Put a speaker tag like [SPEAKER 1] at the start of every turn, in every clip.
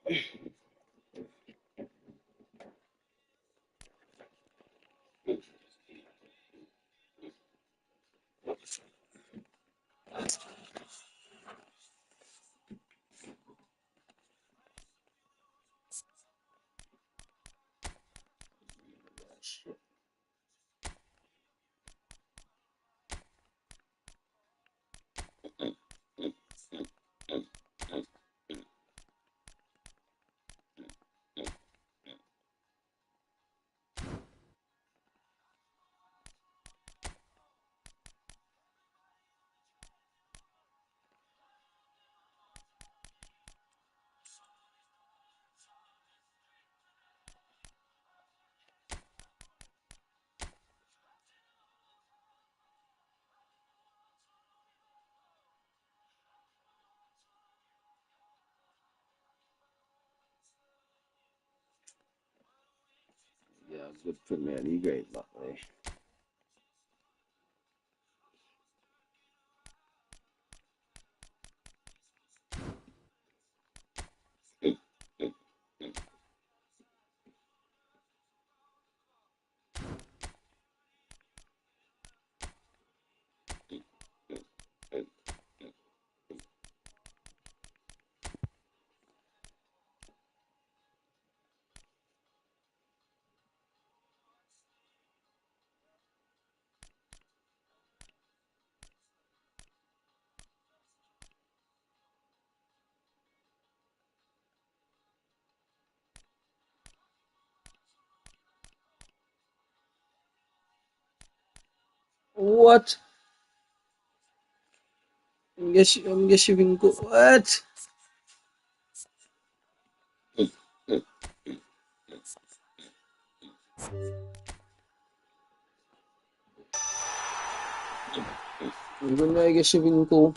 [SPEAKER 1] Yeah, good Premier League right back there. What? Mngeshi what? Mngeshi vinko.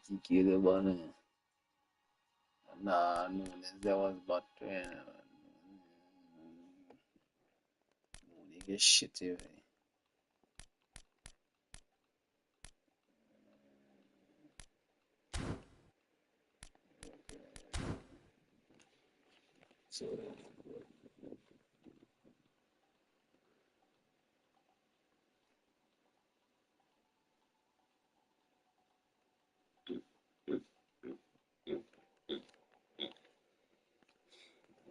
[SPEAKER 1] Kiki the one. Nah, Nunes, that was but nigga shitty. So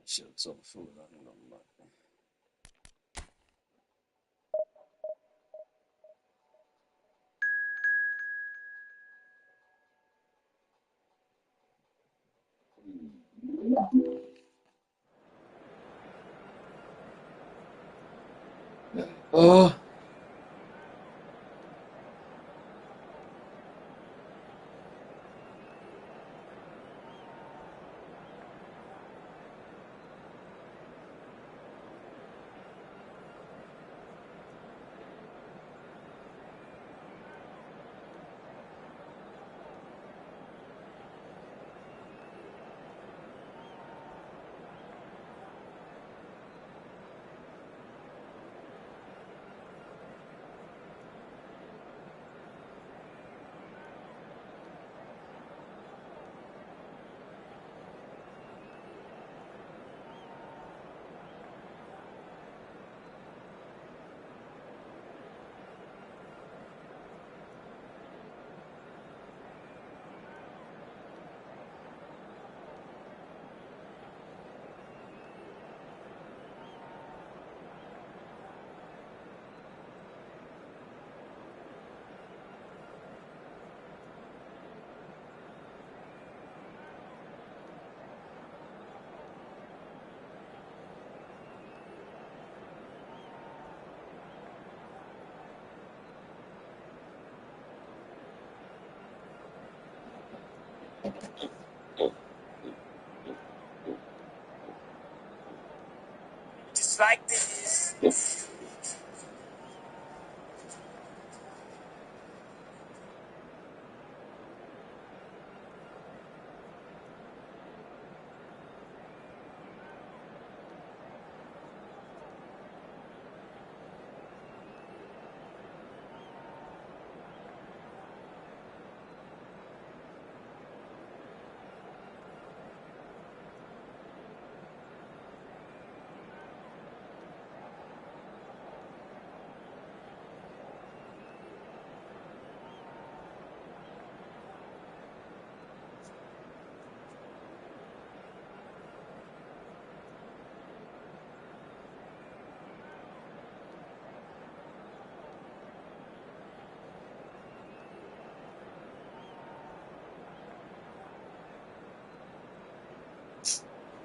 [SPEAKER 1] shit, some food on them. Oh,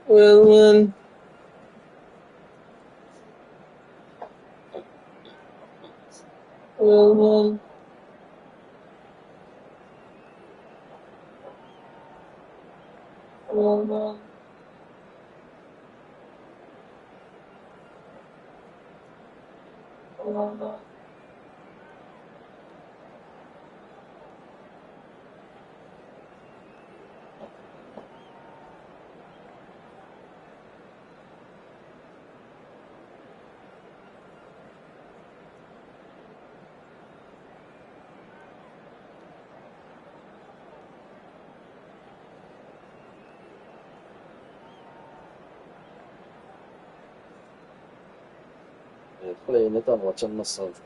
[SPEAKER 1] Well, man. Well, man. Well, man. Well, man. Playing it and watching myself.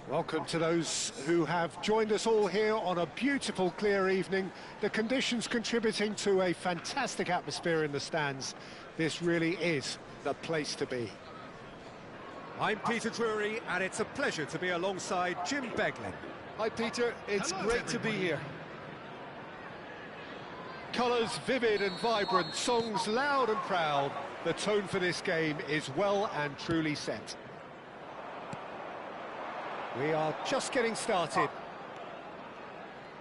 [SPEAKER 2] Welcome to those who have joined us all here on a beautiful, clear evening. The conditions contributing to a fantastic atmosphere in the stands. This really is the place to be.
[SPEAKER 3] I'm Peter Drury, and it's a pleasure to be alongside Jim Beglin.
[SPEAKER 4] Hi Peter, it's great to be here.
[SPEAKER 2] Colours vivid and vibrant, songs loud and proud. The tone for this game is well and truly set. We are just getting started.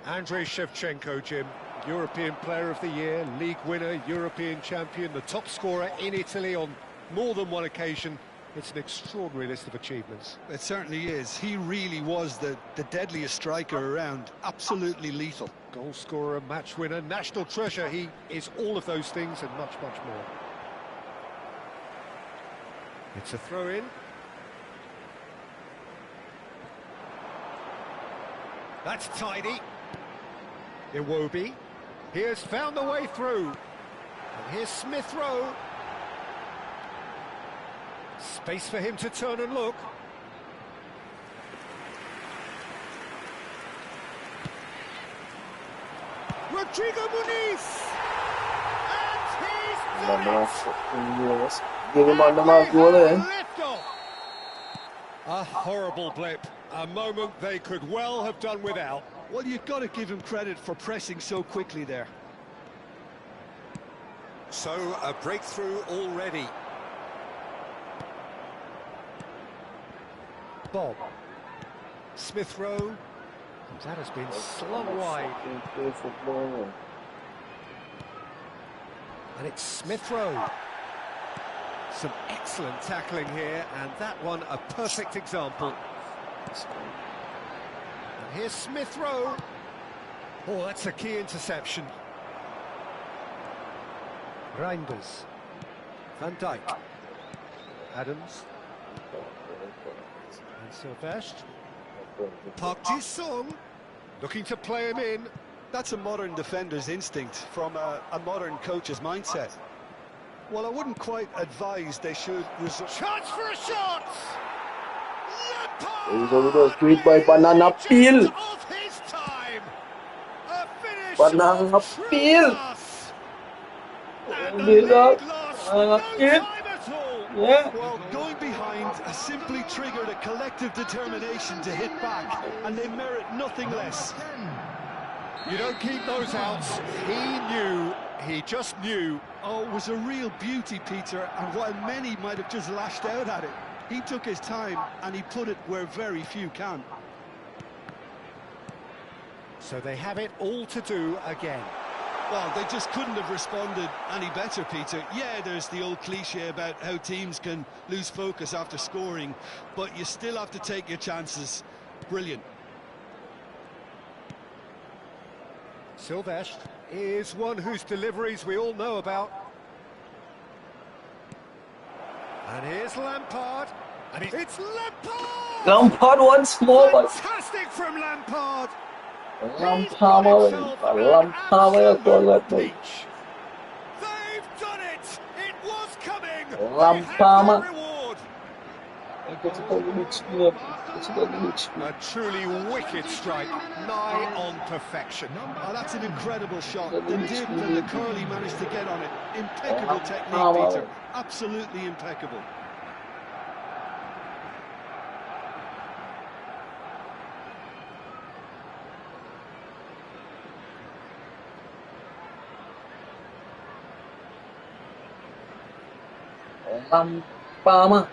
[SPEAKER 2] Andrei Shevchenko, Jim, European Player of the Year, League winner, European champion, the top scorer in Italy on more than one occasion. It's an extraordinary list of achievements.
[SPEAKER 4] It certainly is. He really was the deadliest striker around, absolutely lethal.
[SPEAKER 2] Goal scorer, match winner, national treasure. He is all of those things and much, much more. It's a throw-in. That's tidy. Iwobi. He has found the way through. And here's Smith Rowe. Space for him to turn and look. Rodrigo Muniz! And he's done it!
[SPEAKER 1] Give him on the mark, goal in.
[SPEAKER 2] A horrible blip. A moment they could well have done without.
[SPEAKER 4] Well, you've got to give him credit for pressing so quickly there.
[SPEAKER 3] So, a breakthrough already.
[SPEAKER 2] Bob. Smith Rowe. That has been slung wide. And it's Smith Rowe. Some excellent tackling here, and that one a perfect example. And here's Smith Rowe. Oh, that's a key interception. Reinders. Van Dijk. Adams. And Sylvestre. Park Ji-sung. Looking to play him in.
[SPEAKER 4] That's a modern defender's instinct from a modern coach's mindset. Well, I wouldn't quite advise they should resort.
[SPEAKER 2] Chance for a shot!
[SPEAKER 1] There you go with those great by Banana Peel. Banana Peel.
[SPEAKER 4] Well, going behind mind has simply triggered a collective determination to hit back, and they merit nothing less.
[SPEAKER 2] You don't keep those outs. He just knew.
[SPEAKER 4] Oh, it was a real beauty, Peter, and while many might have just lashed out at it, he took his time and he put it where very few can.
[SPEAKER 2] So they have it all to do again.
[SPEAKER 4] Well, they just couldn't have responded any better, Peter. Yeah, there's the old cliche about how teams can lose focus after scoring, but you still have to take your chances. Brilliant.
[SPEAKER 2] Silvestre is one whose deliveries we all know about. And here's Lampard. And it's Lampard!
[SPEAKER 1] Lampard once more.
[SPEAKER 2] Fantastic from Lampard!
[SPEAKER 1] Lampard
[SPEAKER 2] They've done it! It was coming!
[SPEAKER 1] Lampard.
[SPEAKER 2] Reward! A truly wicked strike, nigh on perfection.
[SPEAKER 4] Oh, that's an incredible shot. The dip and the curl he managed to get on it. Impeccable technique, Peter. Absolutely impeccable.
[SPEAKER 1] Lampard.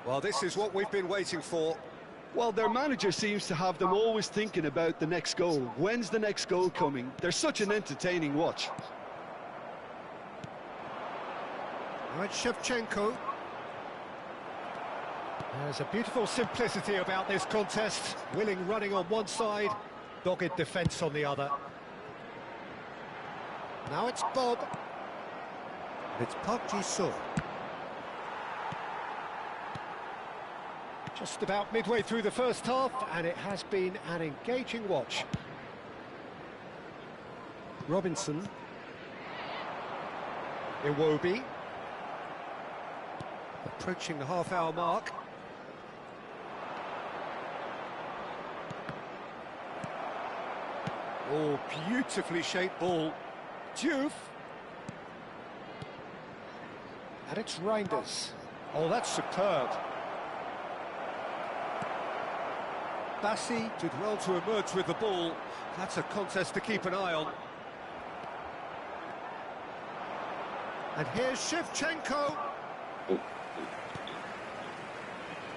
[SPEAKER 3] Well, this is what we've been waiting for.
[SPEAKER 4] Well, their manager seems to have them always thinking about the next goal. When's the next goal coming? They're such an entertaining watch.
[SPEAKER 2] Now it's Shevchenko. There's a beautiful simplicity about this contest. Willing running on one side, dogged defence on the other. Now it's Bob. It's Park Ji-sung. Just about midway through the first half, and it has been an engaging watch. Robinson. Iwobi. Approaching the half-hour mark. Oh, beautifully shaped ball. Diouf. And it's Reinders. Oh, that's superb. Bassi did well to emerge with the ball. That's a contest to keep an eye on. And here's Shevchenko.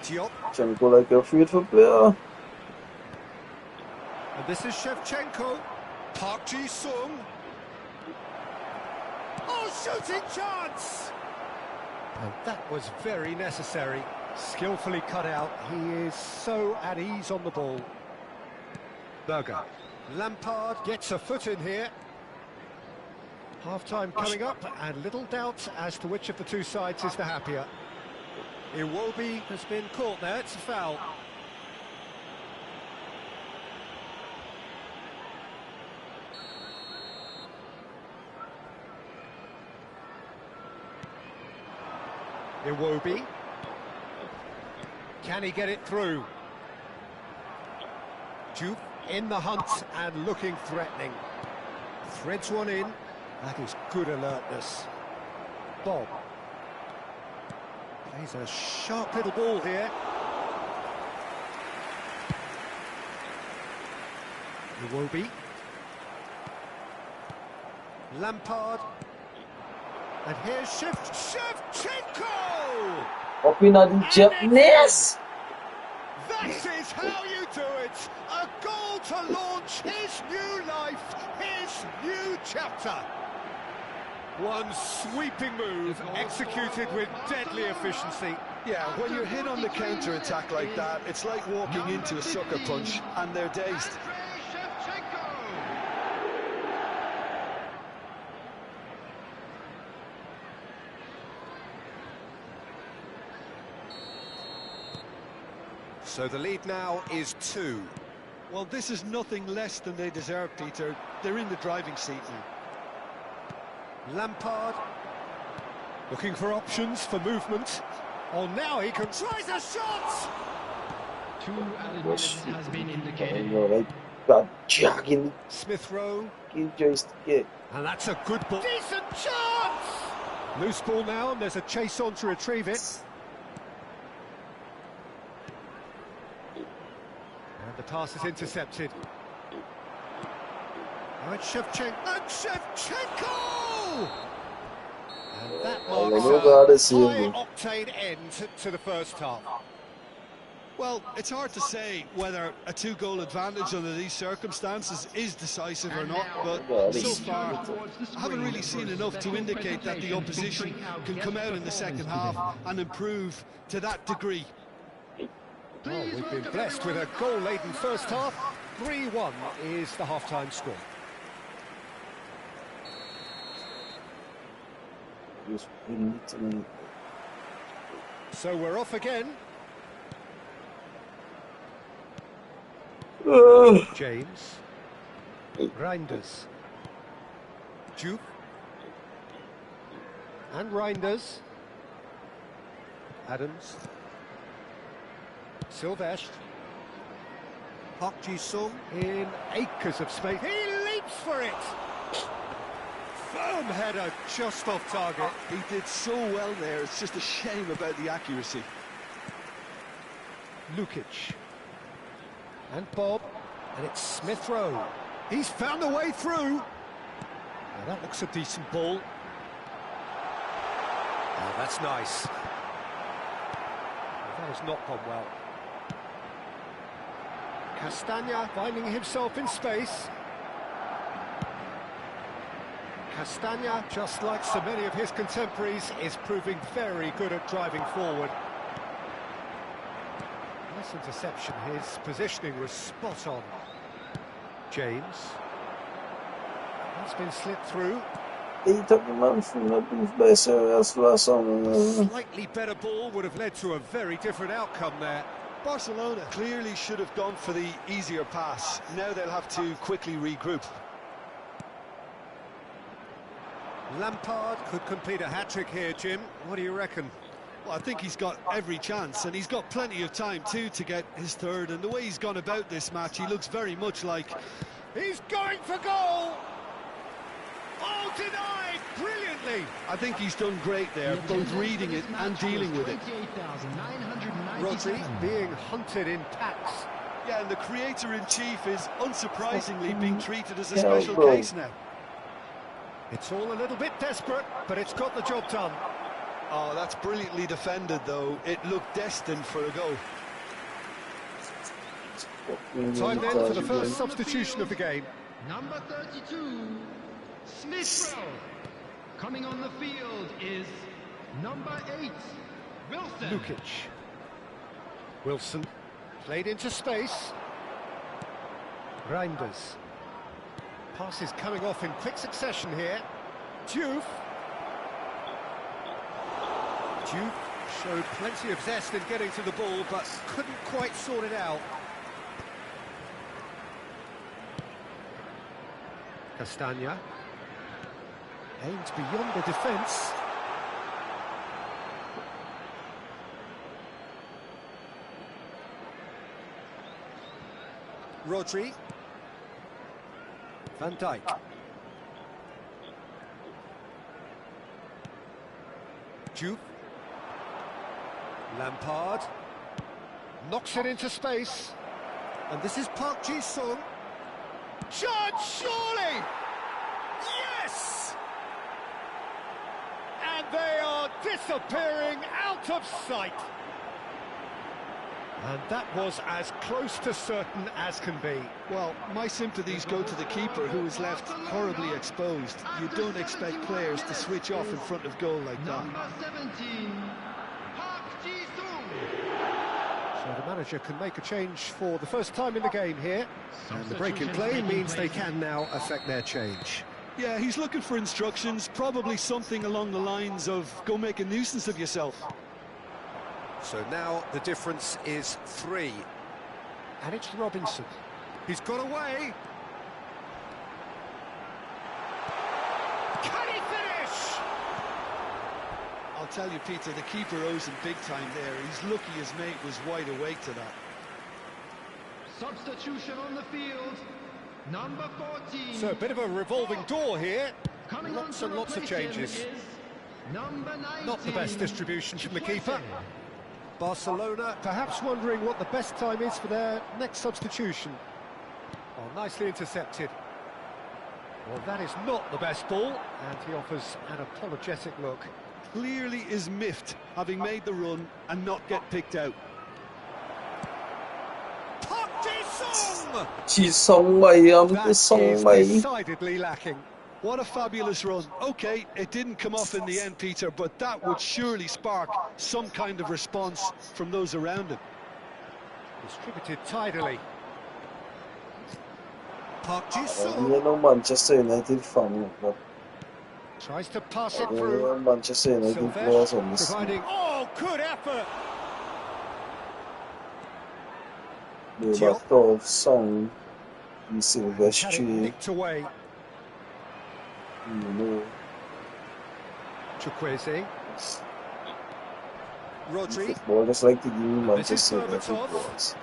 [SPEAKER 2] Diop.
[SPEAKER 1] Shevchenko like a free for player.
[SPEAKER 2] And this is Shevchenko. Park Ji-sung. Oh, shooting chance! And that was very necessary. Skillfully cut out. He is so at ease on the ball. Berger. Lampard gets a foot in here. Half-time coming up, and little doubt as to which of the two sides is the happier. Iwobi has been caught there. It's a foul. Iwobi. Can he get it through? Diouf in the hunt and looking threatening. Threads one in. That is good alertness. Bob. Plays a sharp little ball here. Iwobi. Lampard. And here's Shevchenko!
[SPEAKER 1] Opinad Japanese.
[SPEAKER 2] That is how you do it! A goal to launch his new life, his new chapter. One sweeping move, executed with deadly efficiency.
[SPEAKER 4] Yeah, when you're hit on the counter-attack like that, it's like walking into a sucker punch, and they're dazed.
[SPEAKER 3] So the lead now is 2.
[SPEAKER 4] Well, this is nothing less than they deserve, Peter. They're in the driving seat now.
[SPEAKER 2] Lampard. Looking for options for movement. Oh, now he can tries a shot!
[SPEAKER 5] 2 added minutes has been indicated.
[SPEAKER 1] Like that jogging
[SPEAKER 2] Smith Rowe.
[SPEAKER 1] joystick.
[SPEAKER 2] And that's a good ball. Decent chance! Loose ball now, and there's a chase on to retrieve it. And the pass is intercepted. And Shevchenko! And that marks a high-octane end to the first half.
[SPEAKER 4] Well, it's hard to say whether a 2-goal advantage under these circumstances is decisive or not, but so far I haven't really seen enough to indicate that the opposition can come out in the second half and improve to that degree.
[SPEAKER 2] Well, we've been blessed with a goal-laden first half. 3-1 is the half-time score. So we're off again. James. Reinders. Juve. And Reinders. Adams. Silvestre. Park Ji-sung in acres of space. He leaps for it! Firm header just off target.
[SPEAKER 4] He did so well there, it's just a shame about the accuracy.
[SPEAKER 2] Lukic. And Bob. And it's Smith Rowe. He's found a way through. Now that looks a decent ball. Oh, that's nice. That has not gone well. Castagna finding himself in space. Castagna, just like so many of his contemporaries, is proving very good at driving forward. Nice interception. His positioning was spot on. James. That's been slipped through. Slightly better ball would have led to a very different outcome there.
[SPEAKER 4] Barcelona clearly should have gone for the easier pass. Now they'll have to quickly regroup.
[SPEAKER 2] Lampard could complete a hat-trick here, Jim. What do you reckon?
[SPEAKER 4] Well, I think he's got every chance, and he's got plenty of time too to get his third. And the way he's gone about this match, he looks very much like
[SPEAKER 2] he's going for goal. Oh, denied brilliantly.
[SPEAKER 4] I think he's done great there, both reading it and dealing with it.
[SPEAKER 2] Rodri being hunted in packs.
[SPEAKER 4] Yeah, and the creator-in-chief is unsurprisingly being treated as a special case now.
[SPEAKER 2] It's all a little bit desperate, but it's got the job done.
[SPEAKER 4] Oh, that's brilliantly defended, though. It looked destined for a goal.
[SPEAKER 2] Time then for the first substitution of the game.
[SPEAKER 5] Number 32, Smith Rowe. Coming on the field is number 8, Wilson.
[SPEAKER 2] Lukic. Wilson played into space. Reinders. Passes coming off in quick succession here. Juve. Juve showed plenty of zest in getting to the ball, but couldn't quite sort it out. Castagna. Aims beyond the defence. Rodri. Van Dijk. Juve. Lampard. Knocks it into space. And this is Park Ji-sung. Shot, surely! Yes! And they are disappearing out of sight. And that was as close to certain as can be.
[SPEAKER 4] Well, my sympathies go to the keeper, who is left horribly exposed. You don't expect players to switch off in front of goal like that.
[SPEAKER 5] Number 17, Park Ji-sung.
[SPEAKER 2] So the manager can make a change for the first time in the game here. And the break in play means they can now affect their change.
[SPEAKER 4] Yeah, he's looking for instructions, probably something along the lines of, go make a nuisance of yourself.
[SPEAKER 3] So now the difference is 3.
[SPEAKER 2] And it's Robinson. He's got away. Can he finish?
[SPEAKER 4] tell you, Peter, the keeper owes him big time there. He's lucky his mate was wide awake to that.
[SPEAKER 5] Substitution on the field. Number 14.
[SPEAKER 3] So a bit of a revolving door here.
[SPEAKER 5] Coming
[SPEAKER 3] Lots
[SPEAKER 5] on
[SPEAKER 3] and
[SPEAKER 5] to
[SPEAKER 3] lots of
[SPEAKER 5] replace him
[SPEAKER 3] changes.
[SPEAKER 5] is number 19.
[SPEAKER 3] Not the best distribution from the keeper.
[SPEAKER 2] Barcelona perhaps wondering what the best time is for their next substitution.
[SPEAKER 3] Oh, nicely intercepted. Well, that is not the best ball.
[SPEAKER 2] And he offers an apologetic look.
[SPEAKER 4] Clearly is miffed, having made the run and not get picked out.
[SPEAKER 3] Park Ji-sung!
[SPEAKER 1] 似送米啊，That 啲送
[SPEAKER 3] is
[SPEAKER 1] 米。
[SPEAKER 3] decidedly lacking.
[SPEAKER 4] What a fabulous run. OK, it didn't come off in the end, Peter, but that would surely spark some kind of response from those around him.
[SPEAKER 3] Distributed tidily. Park
[SPEAKER 1] 呢
[SPEAKER 3] Ji-sung
[SPEAKER 1] 都 Manchester United 份嘅，
[SPEAKER 2] Tries to pass it
[SPEAKER 1] 呢
[SPEAKER 2] through.
[SPEAKER 1] Manchester United 波上面。
[SPEAKER 2] Providing
[SPEAKER 3] Oh, good effort!
[SPEAKER 1] 你把到送以色列
[SPEAKER 2] had it
[SPEAKER 1] 去，
[SPEAKER 2] nicked away.
[SPEAKER 1] 嗯，
[SPEAKER 2] Chukwueze.
[SPEAKER 3] Rodri
[SPEAKER 1] 我嘅 like the Manchester
[SPEAKER 3] This is
[SPEAKER 1] United
[SPEAKER 3] Berbatov.
[SPEAKER 1] boys。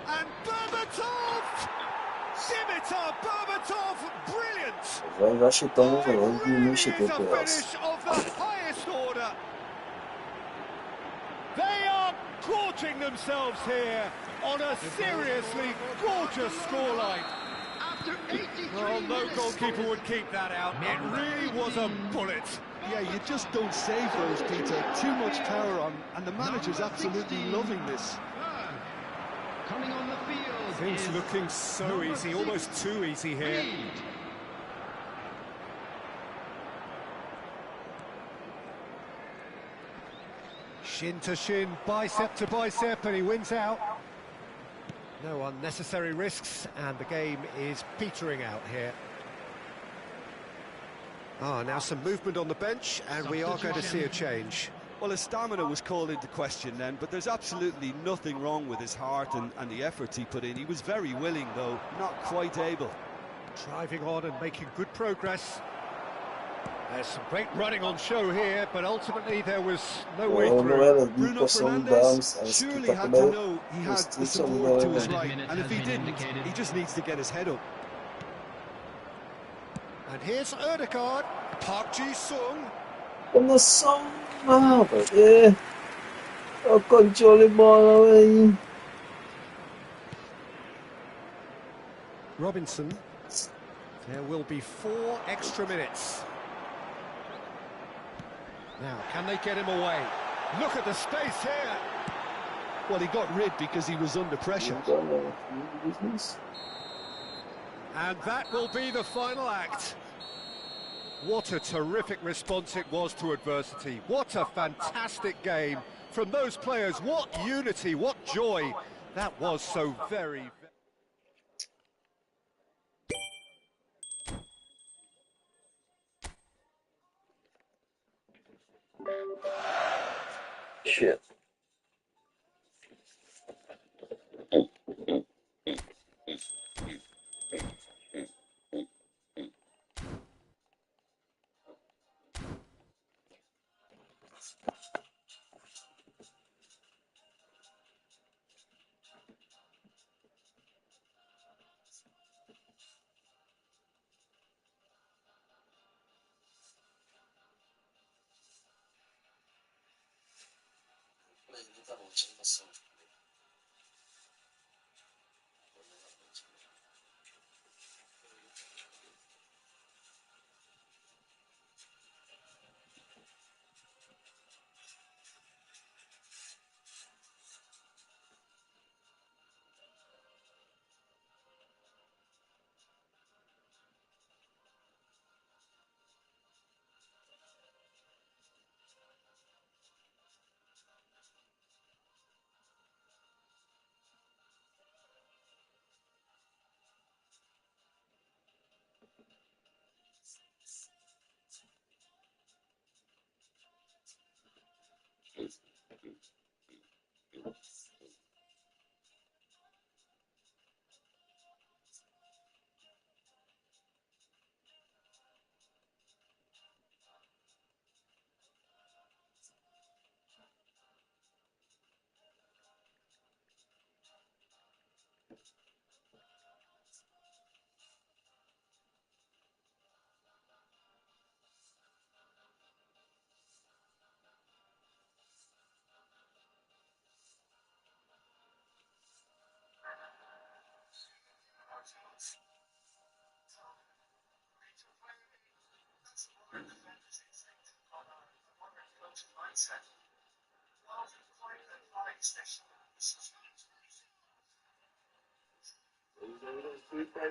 [SPEAKER 3] and Berbatov! Dimitar Berbatov, brilliant!
[SPEAKER 1] 我而家識到嗰個
[SPEAKER 3] It
[SPEAKER 1] 英
[SPEAKER 3] really
[SPEAKER 1] 語識
[SPEAKER 3] is
[SPEAKER 1] 到
[SPEAKER 3] a
[SPEAKER 1] 嘅。
[SPEAKER 3] finish of the highest order. They are gorging themselves here on a seriously gorgeous scoreline.
[SPEAKER 5] After 83
[SPEAKER 3] Well, no
[SPEAKER 5] minutes.
[SPEAKER 3] goalkeeper would keep that out. It really was a bullet.
[SPEAKER 4] Yeah, you just don't save those, Peter. Too much power on, and the manager's absolutely loving this.
[SPEAKER 5] Coming on the field
[SPEAKER 3] Things
[SPEAKER 5] is
[SPEAKER 3] looking so
[SPEAKER 5] number
[SPEAKER 3] easy,
[SPEAKER 5] 6,
[SPEAKER 3] almost too easy here.
[SPEAKER 5] Reed.
[SPEAKER 2] Shin to shin, bicep to bicep, and he wins out. No unnecessary risks, and the game is petering out here. Now some movement on the bench, and we are going to see a change.
[SPEAKER 4] Well, his stamina was called into question then, but there's absolutely nothing wrong with his heart and the efforts he put in. He was very willing, though, not quite able.
[SPEAKER 2] Driving on and making good progress. There's some great running on show here, but ultimately there was no way
[SPEAKER 1] Oh,
[SPEAKER 2] through.
[SPEAKER 1] Noel,
[SPEAKER 4] Bruno Fernandes surely had to know he had the support to his right, and if he didn't, he just needs to get his head up.
[SPEAKER 2] And here's Ødegaard.
[SPEAKER 3] Park Ji-sung.
[SPEAKER 1] 咁啊送啊，誒，我跟住你望啦喂。
[SPEAKER 2] Robinson. There will be 4 extra minutes. Now, can they get him away? Look at the space here.
[SPEAKER 4] Well, he got rid because he was under pressure.
[SPEAKER 3] And that will be the final act.
[SPEAKER 2] What a terrific response it was to adversity. What a fantastic game from those players. What unity, what joy. That was so very...
[SPEAKER 1] Shit.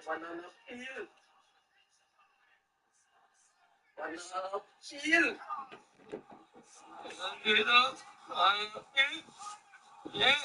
[SPEAKER 1] Banana peel. Banana peel. Banana peel. Yeah.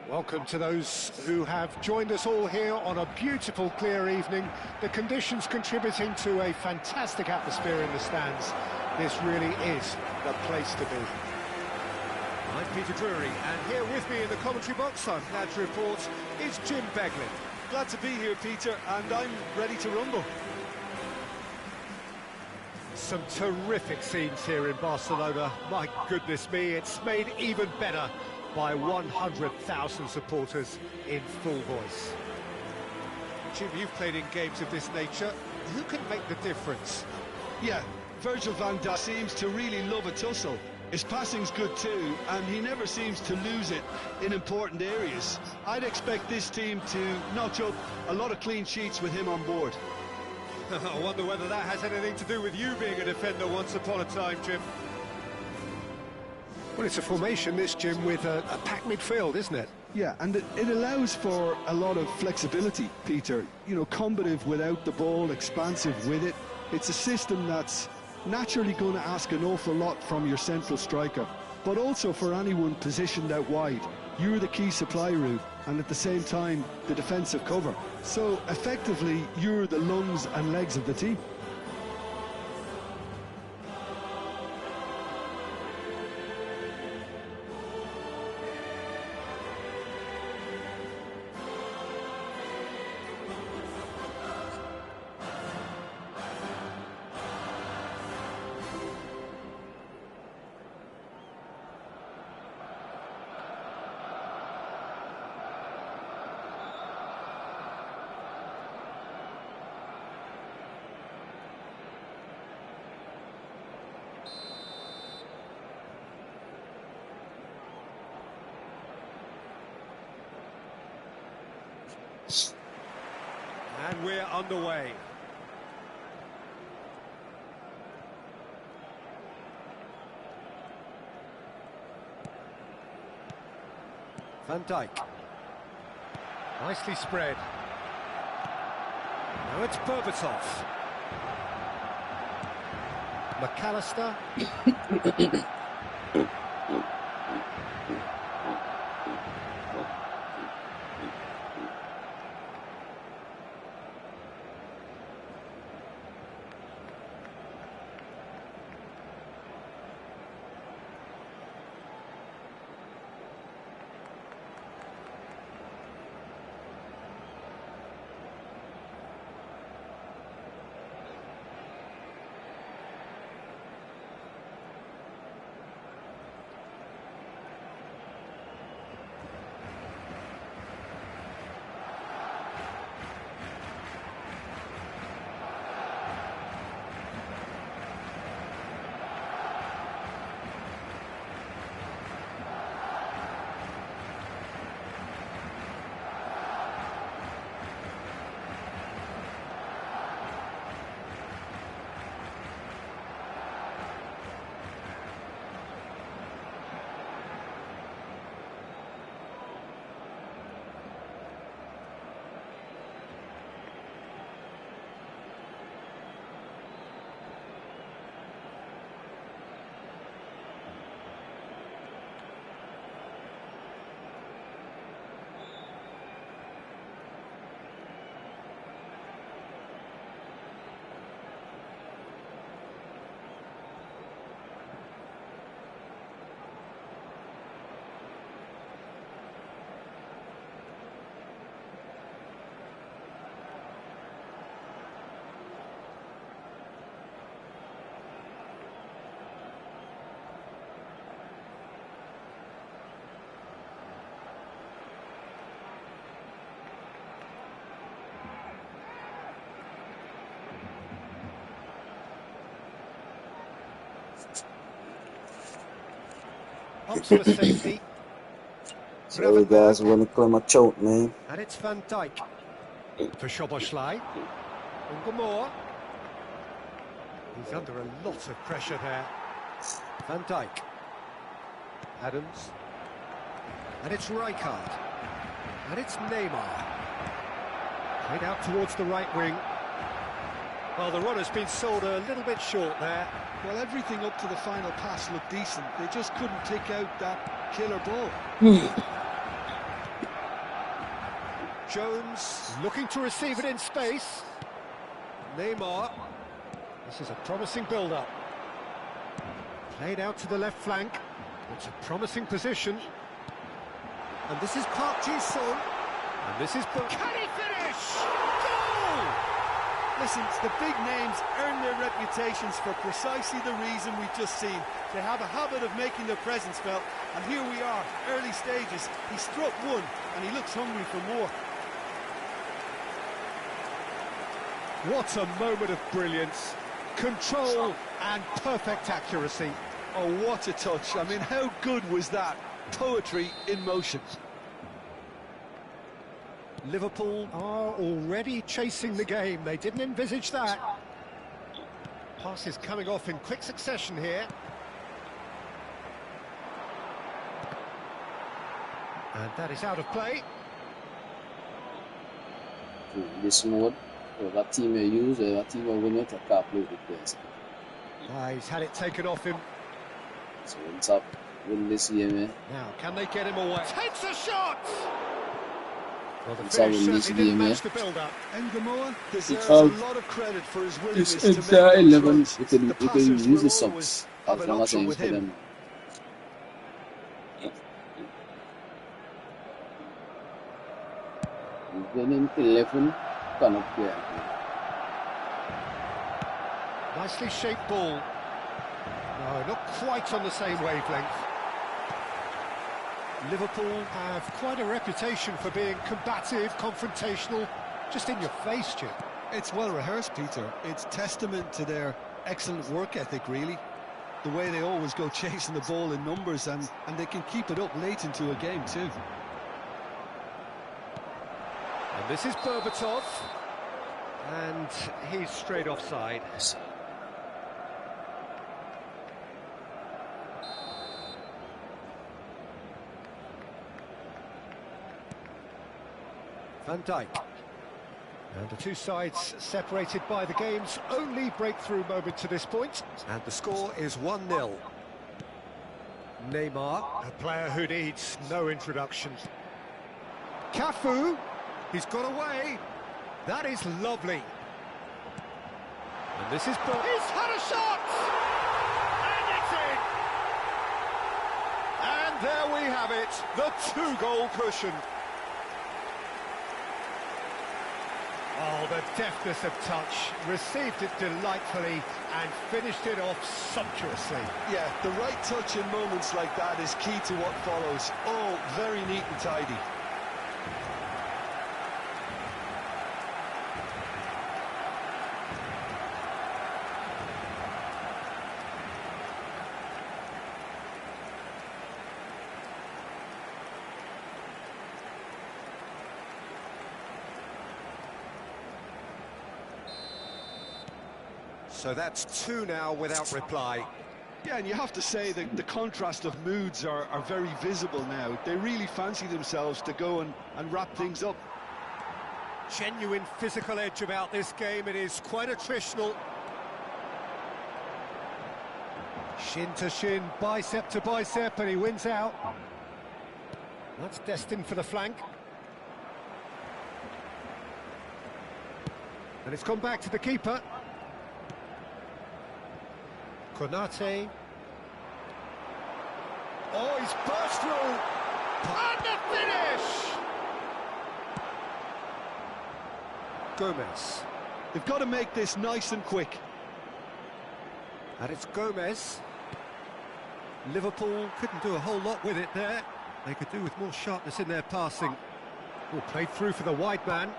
[SPEAKER 2] Welcome to those who have joined us all here on a beautiful, clear evening. The conditions contributing to a fantastic atmosphere in the stands. This really is the place to be.
[SPEAKER 3] I'm Peter Drury, and here with me in the commentary box, I'm glad to report, is Jim Beglin.
[SPEAKER 4] Glad to be here, Peter, and I'm ready to rumble.
[SPEAKER 2] Some terrific scenes here in Barcelona. My goodness me, it's made even better by 100,000 supporters in full voice.
[SPEAKER 3] Jim, you've played in games of this nature. Who can make the difference?
[SPEAKER 4] Yeah, Virgil van Dijk seems to really love a tussle. His passing's good too, and he never seems to lose it in important areas. I'd expect this team to notch up a lot of clean sheets with him on board.
[SPEAKER 3] I wonder whether that has anything to do with you being a defender once upon a time, Jim.
[SPEAKER 2] Well, it's a formation, this, Jim, with a packed midfield, isn't it?
[SPEAKER 4] Yeah, and it allows for a lot of flexibility, Peter. You know, combative without the ball, expansive with it. It's a system that's naturally going to ask an awful lot from your central striker, but also for anyone positioned out wide. You're the key supply route, and at the same time, the defensive cover. So, effectively, you're the lungs and legs of the team.
[SPEAKER 3] And we're underway. Van Dijk. Nicely spread. Now it's Berbatov. McAllister. Opts for safety.
[SPEAKER 1] Sorry guys, we're gonna clear my choke, man.
[SPEAKER 3] And it's Van Dijk for Szoboszlai. Ungamore. He's under a lot of pressure there. Van Dijk. Adams. And it's Rijkaard. And it's Neymar. Played out towards the right wing. Well, the run has been sold a little bit short there.
[SPEAKER 4] Well, everything up to the final pass looked decent. They just couldn't pick out that killer ball.
[SPEAKER 3] Jones looking to receive it in space. Neymar. This is a promising build-up. Played out to the left flank. It's a promising position. And this is Park Ji-sung. And this is... Can he finish? Goal!
[SPEAKER 4] Listen, the big names earn their reputations for precisely the reason we've just seen. They have a habit of making their presence felt, and here we are, early stages. He struck one, and he looks hungry for more.
[SPEAKER 3] What a moment of brilliance. Control and perfect accuracy.
[SPEAKER 4] Oh, what a touch. I mean, how good was that? Poetry in motion.
[SPEAKER 3] Liverpool are already chasing the game. They didn't envisage that. Passes coming off in quick succession here. And that is out of play.
[SPEAKER 1] This mode, what team you use, what team you win it, a couple of players.
[SPEAKER 3] He's had it taken off him.
[SPEAKER 1] So what's up? Win this game, eh?
[SPEAKER 3] Now, can they get him away? Takes a shot! Well, the
[SPEAKER 1] It's all
[SPEAKER 3] finish
[SPEAKER 1] in this
[SPEAKER 3] certainly didn't
[SPEAKER 1] game,
[SPEAKER 3] match the build-up.
[SPEAKER 4] Ngamoa deserves
[SPEAKER 1] all-
[SPEAKER 4] a lot of credit for his willingness
[SPEAKER 1] It's
[SPEAKER 4] to make
[SPEAKER 1] entire
[SPEAKER 4] those
[SPEAKER 1] 11,
[SPEAKER 4] runs.
[SPEAKER 1] you can
[SPEAKER 4] The
[SPEAKER 1] use
[SPEAKER 4] passers
[SPEAKER 1] the
[SPEAKER 4] will
[SPEAKER 1] subs
[SPEAKER 4] always have
[SPEAKER 1] as
[SPEAKER 4] an
[SPEAKER 1] long as
[SPEAKER 4] option
[SPEAKER 1] it's
[SPEAKER 4] with
[SPEAKER 1] for
[SPEAKER 4] him.
[SPEAKER 1] them. Winning 11, cannot play.
[SPEAKER 3] Nicely shaped ball. No, not quite on the same wavelength. Liverpool have quite a reputation for being combative, confrontational, just in your face, Jim.
[SPEAKER 4] It's well rehearsed, Peter. It's testament to their excellent work ethic, really. The way they always go chasing the ball in numbers, and they can keep it up late into a game too.
[SPEAKER 3] And this is Berbatov. And he's straight offside. Van Dijk. And the two sides separated by the game's only breakthrough moment to this point. And the score is 1-0. Neymar, a player who needs no introduction. Cafu, he's got away. That is lovely. And this is... He's had a shot! And it's in! And there we have it, the two-goal cushion. Oh, the deftness of touch, received it delightfully and finished it off sumptuously.
[SPEAKER 4] Yeah, the right touch in moments like that is key to what follows. All very neat and tidy.
[SPEAKER 3] So that's two now without reply.
[SPEAKER 4] Yeah, and you have to say that the contrast of moods are very visible now. They really fancy themselves to go and wrap things up.
[SPEAKER 3] Genuine physical edge about this game. It is quite attritional. Shin to shin, bicep to bicep, and he wins out. That's destined for the flank. And it's gone back to the keeper. Konate. Oh, he's burst through. And the finish! Gomez.
[SPEAKER 4] They've got to make this nice and quick.
[SPEAKER 3] And it's Gomez. Liverpool couldn't do a whole lot with it there. They could do with more sharpness in their passing. Oh, played through for the wide man.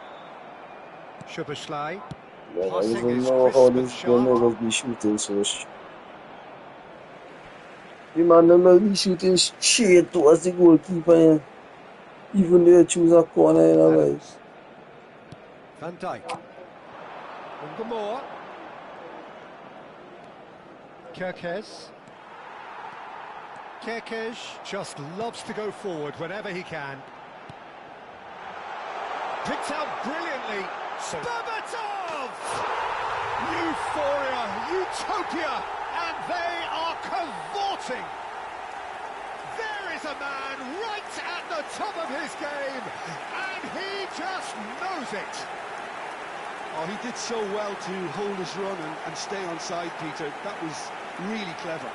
[SPEAKER 3] Szoboszlai.
[SPEAKER 1] I
[SPEAKER 3] Passing
[SPEAKER 1] don't
[SPEAKER 3] is
[SPEAKER 1] know
[SPEAKER 3] crisp
[SPEAKER 1] how
[SPEAKER 3] and
[SPEAKER 1] this
[SPEAKER 3] sharp.
[SPEAKER 1] will be shooting, so The man will be shooting straight towards the goalkeeper. Yeah. Even though you choose a corner, you know, like.
[SPEAKER 3] Adams. Van Dijk. Ungamore. Kerkez. Kerkez just loves to go forward whenever he can. Picked out brilliantly. Berbatov! Euphoria, utopia, and they are cavorting. There is a man right at the top of his game, and he just knows it.
[SPEAKER 4] Oh, he did so well to hold his run and stay on side, Peter. That was really clever.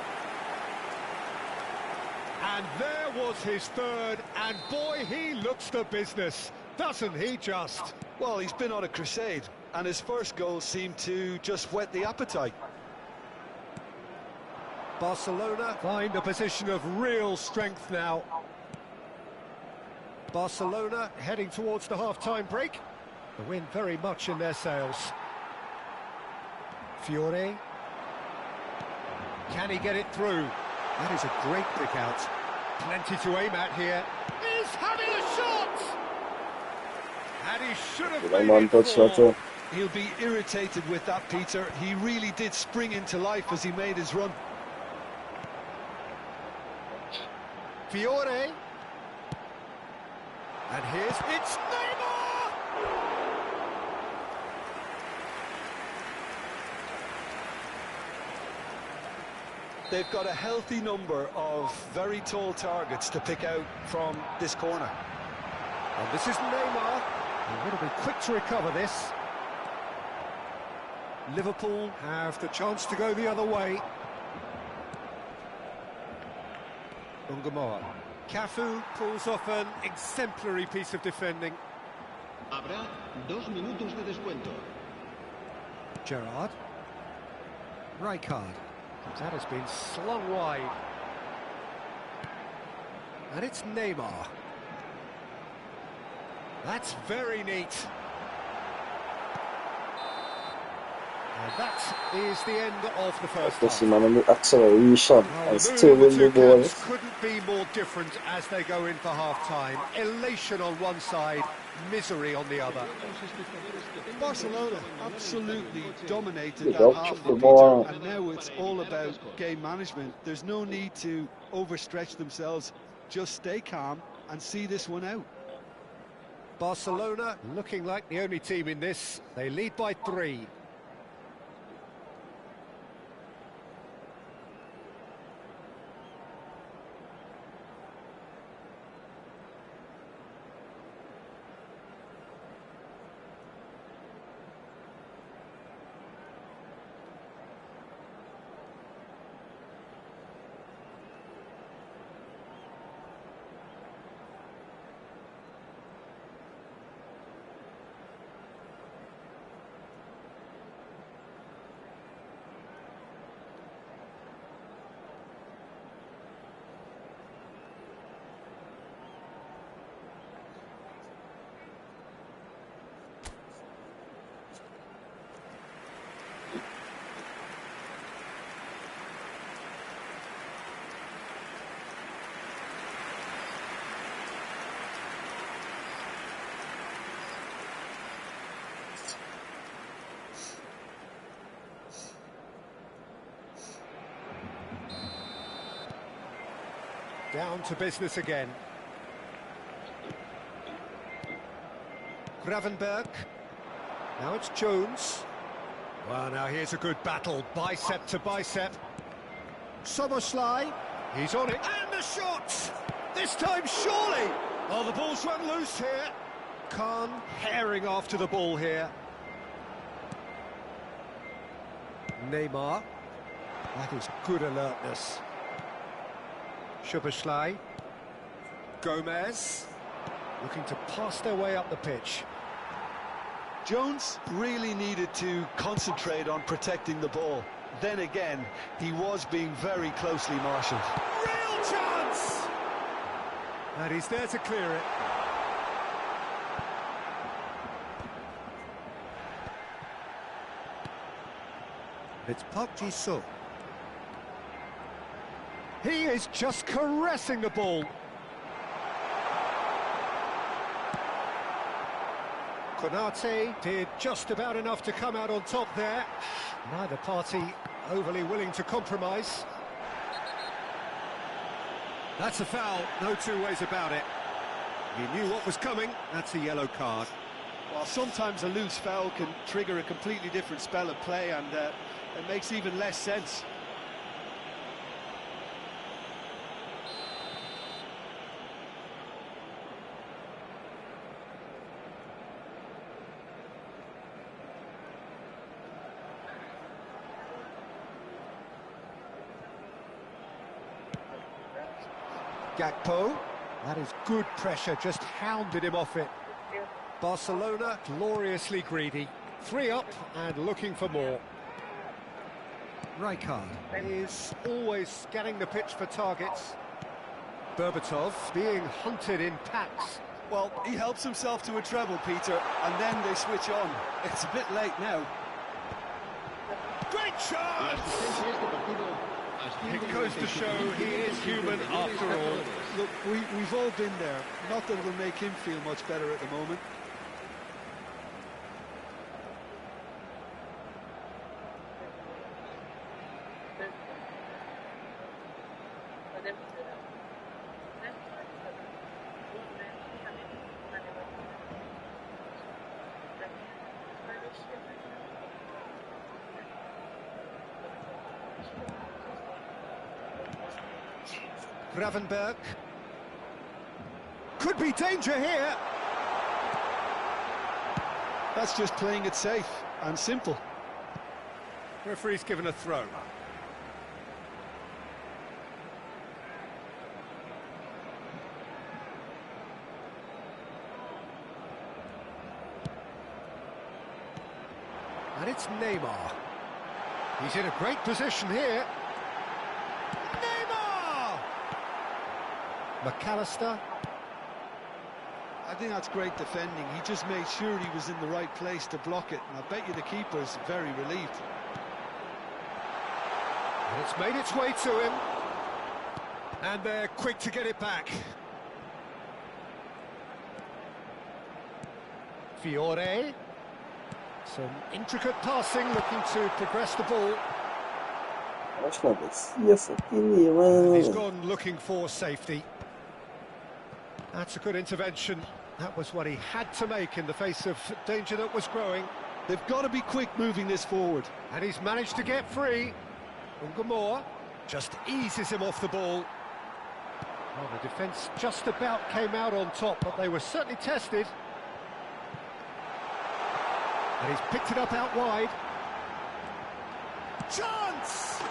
[SPEAKER 3] And there was his third, and boy, he looks the business, doesn't he just?
[SPEAKER 4] Well, he's been on a crusade, and his first goal seemed to just whet the appetite.
[SPEAKER 3] Barcelona find a position of real strength now. Barcelona heading towards the half-time break. The wind very much in their sails. Fiore. Can he get it through? That is a great pick out. Plenty to aim at here. He's having a shot! And he should have made it four.
[SPEAKER 4] He'll be irritated with that, Peter. He really did spring into life as he made his run.
[SPEAKER 3] Fiore. And it's Neymar!
[SPEAKER 4] They've got a healthy number of very tall targets to pick out from this corner.
[SPEAKER 3] And this is Neymar. He will be quick to recover this. Liverpool have the chance to go the other way. Ungamore. Cafu pulls off an exemplary piece of defending.
[SPEAKER 5] Habrá 2 minutos de descuento.
[SPEAKER 3] Gerrard. Rijkaard. That has been slung wide. And it's Neymar. That's very neat. And that is the end of the first half.
[SPEAKER 1] The acceleration
[SPEAKER 3] Well,
[SPEAKER 1] and
[SPEAKER 3] the
[SPEAKER 1] still
[SPEAKER 3] mood of
[SPEAKER 1] win
[SPEAKER 3] the
[SPEAKER 1] the
[SPEAKER 3] two
[SPEAKER 1] ball.
[SPEAKER 3] camps couldn't be more different as they go in for half-time. Elation on one side, misery on the other.
[SPEAKER 4] Barcelona absolutely dominated
[SPEAKER 1] They
[SPEAKER 4] that
[SPEAKER 1] don't
[SPEAKER 4] half,
[SPEAKER 1] keep the
[SPEAKER 4] Peter,
[SPEAKER 1] ball.
[SPEAKER 4] and now it's all about game management. There's no need to overstretch themselves. Just stay calm and see this one out.
[SPEAKER 3] Barcelona looking like the only team in this. They lead by 3. Down to business again. Gravenberg. Now it's Jones. Well, now here's a good battle, bicep to bicep. Soboslai. He's on it. And the shot! This time, surely! Oh, the ball's run loose here. Khan herring after the ball here. Neymar. That is good alertness. Szoboszlai. Gomez. Looking to pass their way up the pitch.
[SPEAKER 4] Jones really needed to concentrate on protecting the ball. Then again, he was being very closely marshalled.
[SPEAKER 3] Real chance! And he's there to clear it. It's Park Ji-soo.
[SPEAKER 2] He is just caressing the ball. Konate did just about enough to come out on top there. Neither party overly willing to compromise. That's a foul, no two ways about it. He knew what was coming, that's a yellow card.
[SPEAKER 4] Well, sometimes a loose foul can trigger a completely different spell of play, and it makes even less sense.
[SPEAKER 2] Gakpo, that is good pressure, just hounded him off it. Barcelona gloriously greedy, 3 up and looking for more. Rijkaard is always scanning the pitch for targets. Berbatov being hunted in packs.
[SPEAKER 4] Well, he helps himself to a treble, Peter, and then they switch on. It's a bit late now.
[SPEAKER 2] Great chance! It goes to show he is human after all.
[SPEAKER 4] Look, we've all been there. Not that it'll make him feel much better at the moment.
[SPEAKER 2] Gravenberg. Could be danger here.
[SPEAKER 4] That's just playing it safe and simple.
[SPEAKER 2] Referee's given a throw. And it's Neymar. He's in a great position here. Neymar! McAllister.
[SPEAKER 4] I think that's great defending. He just made sure he was in the right place to block it, and I bet you the keeper's very relieved.
[SPEAKER 2] And it's made its way to him. And they're quick to get it back. Fiore. Some intricate passing, looking to progress the ball.
[SPEAKER 1] Acho que parecia essa aqui, mano.
[SPEAKER 2] He's gone looking for safety. That's a good intervention. That was what he had to make in the face of danger that was growing.
[SPEAKER 4] They've got to be quick moving this forward.
[SPEAKER 2] And he's managed to get free. Ungamore just eases him off the ball. Well, the defence just about came out on top, but they were certainly tested. And he's picked it up out wide. Chance!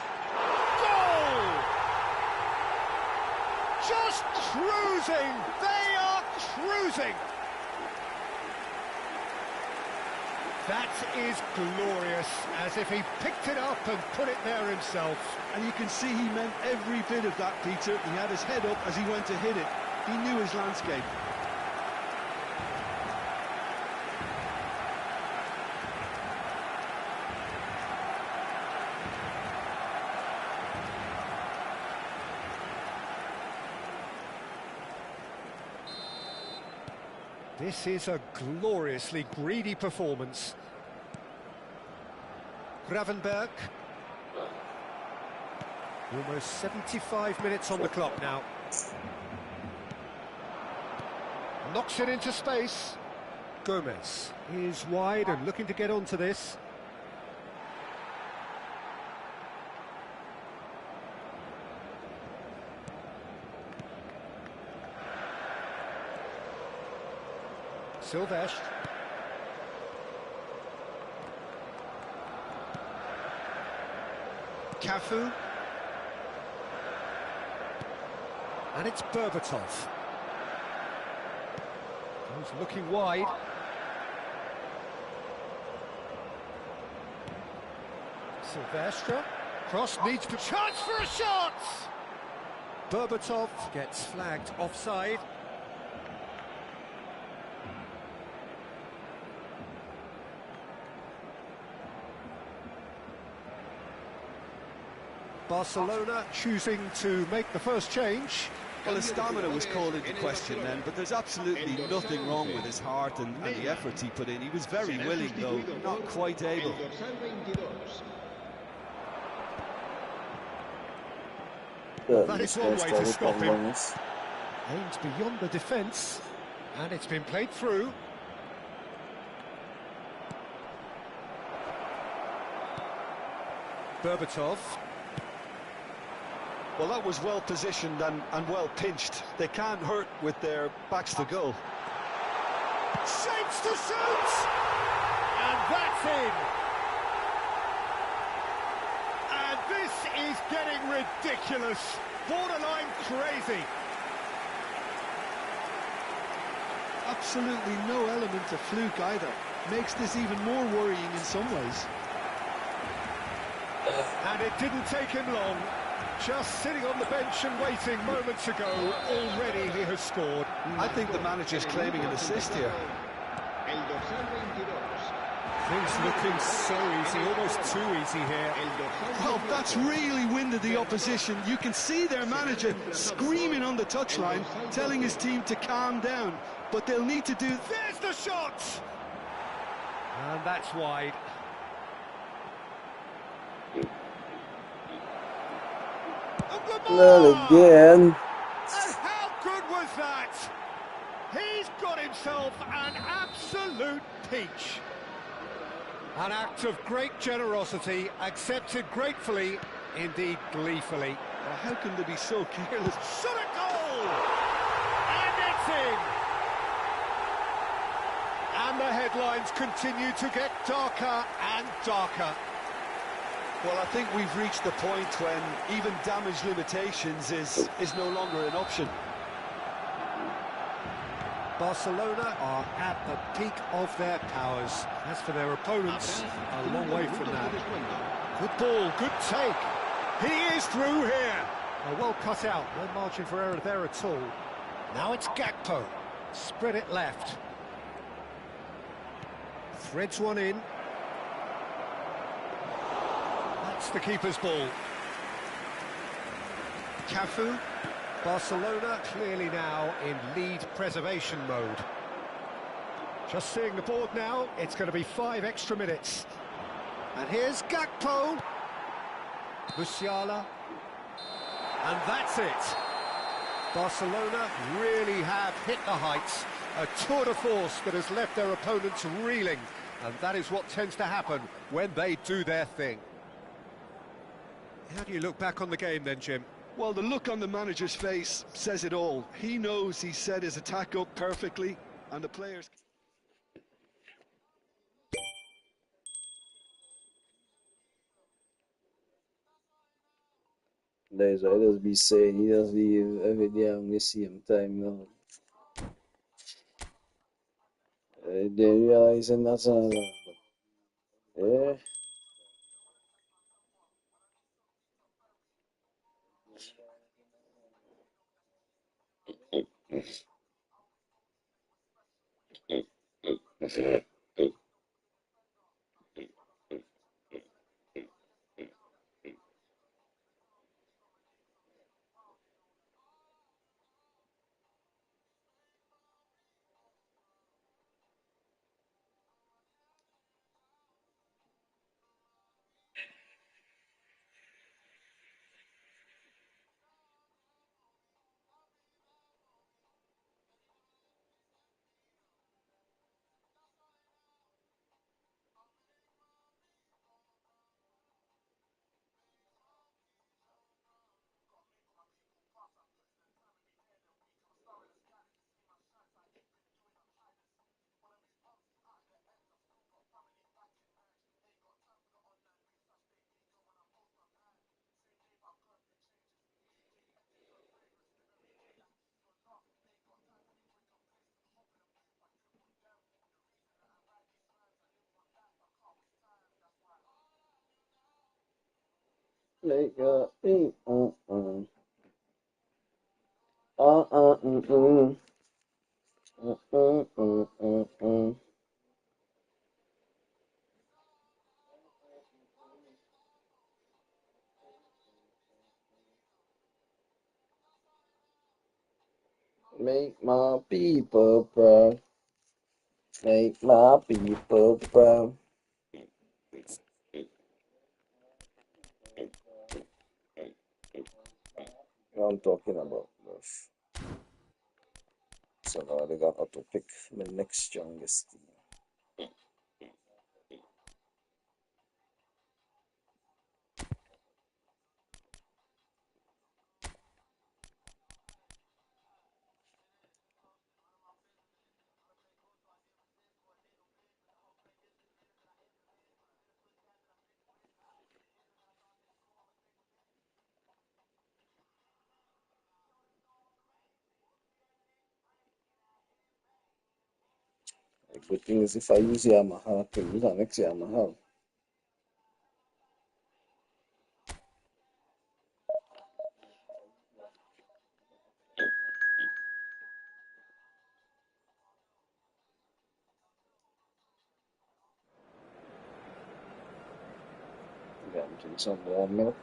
[SPEAKER 2] Goal! Just cruising! They are cruising! That is glorious, as if he picked it up and put it there himself.
[SPEAKER 4] And you can see he meant every bit of that, Peter. He had his head up as he went to hit it. He knew his landscape.
[SPEAKER 2] This is a gloriously greedy performance. Gravenberg. Almost 75 minutes on the clock now. Knocks it into space. Gomez is wide and looking to get onto this. Silvestre.
[SPEAKER 4] Cafu.
[SPEAKER 2] And it's Berbatov. He's looking wide. Silvestre. Cross needs to... Chance for a shot! Berbatov gets flagged offside. Barcelona choosing to make the first change.
[SPEAKER 4] Well, his stamina was called into question then, but there's absolutely nothing wrong with his heart and the effort he put in. He was very willing, though not quite able.
[SPEAKER 2] That is one way to stop him. Aimed beyond the defence, and it's been played through. Berbatov.
[SPEAKER 4] Well, that was well positioned and well pinched. They can't hurt with their backs to goal.
[SPEAKER 2] Shapes to shoot! And that's in! And this is getting ridiculous. Borderline crazy.
[SPEAKER 4] Absolutely no element of fluke either. Makes this even more worrying in some ways.
[SPEAKER 2] And it didn't take him long. Just sitting on the bench and waiting moments ago, already he has scored.
[SPEAKER 4] I think the manager's claiming an assist here.
[SPEAKER 2] Things looking so easy, almost too easy here.
[SPEAKER 4] Well, that's really winded the opposition. You can see their manager screaming on the touchline, telling his team to calm down. But they'll need to do...
[SPEAKER 2] There's the shot! And that's wide.
[SPEAKER 1] Not again.
[SPEAKER 2] And how good was that? He's got himself an absolute peach. An act of great generosity, accepted gratefully, indeed gleefully.
[SPEAKER 4] Well, how can they be so careless?
[SPEAKER 2] Shot a goal! And it's in! And the headlines continue to get darker and darker.
[SPEAKER 4] Well, I think we've reached the point when even damage limitations is no longer an option.
[SPEAKER 2] Barcelona are at the peak of their powers. As for their opponents, a long way from that. Good ball, good take. He is through here. Well cut out, no margin for error there at all. Now it's Gakpo. Spread it left. Threads one in. That's the keeper's ball. Cafu. Barcelona clearly now in lead preservation mode. Just seeing the board now, it's going to be 5 extra minutes. And here's Gakpo. Musiala. And that's it. Barcelona really have hit the heights. A tour de force that has left their opponents reeling. And that is what tends to happen when they do their thing. How do you look back on the game then, Jim?
[SPEAKER 4] Well, the look on the manager's face says it all. He knows he set his attack up perfectly, and the players...
[SPEAKER 1] That's what I just be saying. He just leave every day on the same time now. They realize that's another. Yeah. Like Make my people proud. Make my people proud. What I'm talking about, bruv. So now they got to pick the next strongest team. The good thing is if I use Yamaha, I can use the next Yamaha. Yeah, I'm doing some more milk.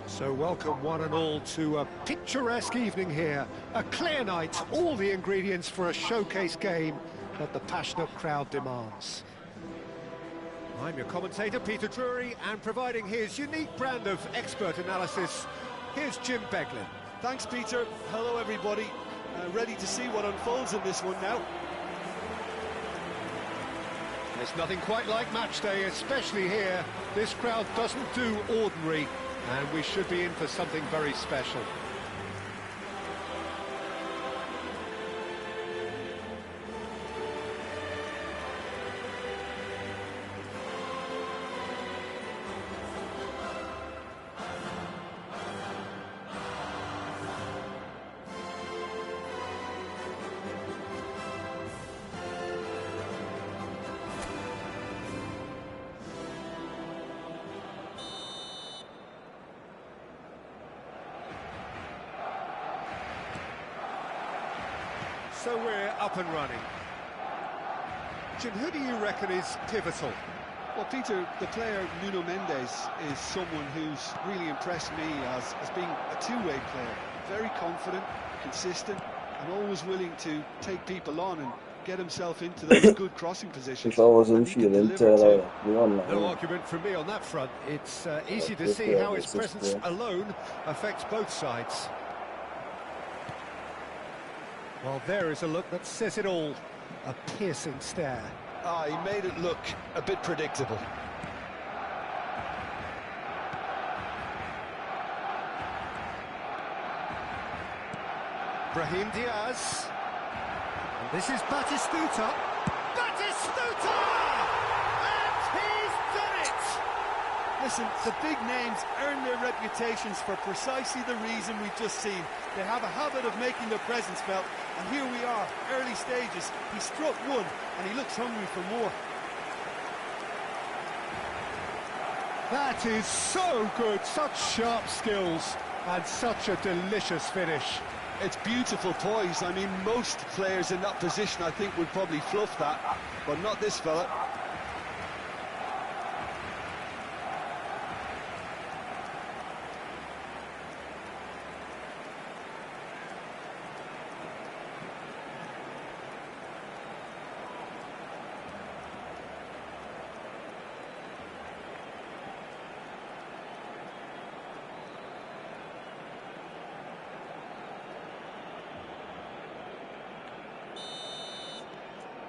[SPEAKER 2] So welcome one and all to a picturesque evening here. A clear night, all the ingredients for a showcase game that the passionate crowd demands. I'm your commentator, Peter Drury, and providing his unique brand of expert analysis, here's Jim Beglin.
[SPEAKER 4] Thanks, Peter. Hello, everybody. Ready to see what unfolds in this one now.
[SPEAKER 2] There's nothing quite like match day, especially here. This crowd doesn't do ordinary, and we should be in for something very special. So we're up and running. Jim, who do you reckon is pivotal?
[SPEAKER 4] Well, Peter, the player Nuno Mendes is someone who's really impressed me as being a two-way player. Very confident, consistent, and always willing to take people on and get himself into those good crossing positions.
[SPEAKER 1] If I wasn't feeling tired,
[SPEAKER 2] no argument from me on that front. It's easy to see how his presence alone affects both sides. Well, there is a look that says it all. A piercing stare.
[SPEAKER 4] Ah, he made it look a bit predictable.
[SPEAKER 2] Brahim Diaz. And this is Batistuta. Batistuta! And he's done it!
[SPEAKER 6] Listen, the big names earn their reputations for precisely the reason we've just seen. They have a habit of making their presence felt, and here we are, early stages. He struck one, and he looks hungry for more.
[SPEAKER 2] That is so good, such sharp skills, and such a delicious finish.
[SPEAKER 4] It's beautiful poise. I mean, most players in that position, I think, would probably fluff that, but not this fella.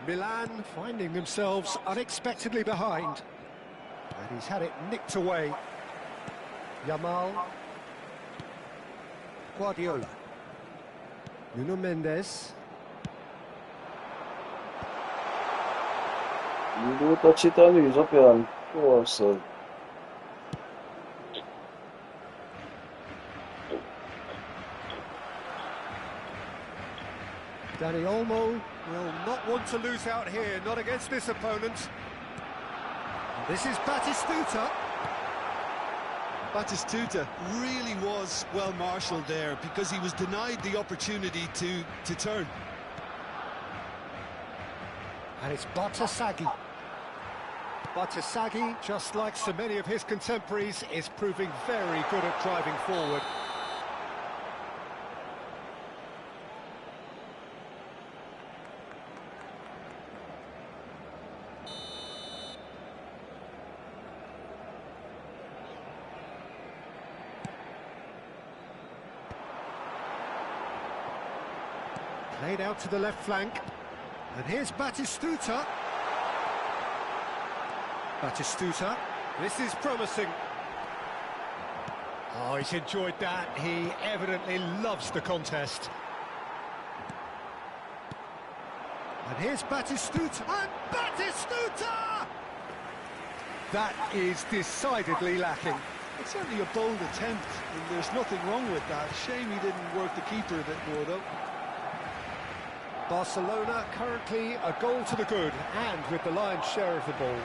[SPEAKER 2] Milan finding themselves unexpectedly behind. And he's had it nicked away. Yamal. Guardiola. Nuno Mendes.
[SPEAKER 1] Ninguém tá titando isso, ó, piano. Nossa.
[SPEAKER 2] Dani Olmo will not want to lose out here, not against this opponent. This is Batistuta.
[SPEAKER 4] Batistuta really was well marshalled there because he was denied the opportunity to turn.
[SPEAKER 2] And it's Bartasaghi. Bartasaghi, just like so many of his contemporaries, is proving very good at driving forward. Played out to the left flank. And here's Batistuta. Batistuta. This is promising. Oh, he's enjoyed that. He evidently loves the contest. And here's Batistuta. And Batistuta! That is decidedly lacking.
[SPEAKER 4] It's certainly a bold attempt, and there's nothing wrong with that. Shame he didn't work the keeper a bit more, though.
[SPEAKER 2] Barcelona currently a goal to the good, and with the lion's share of the ball.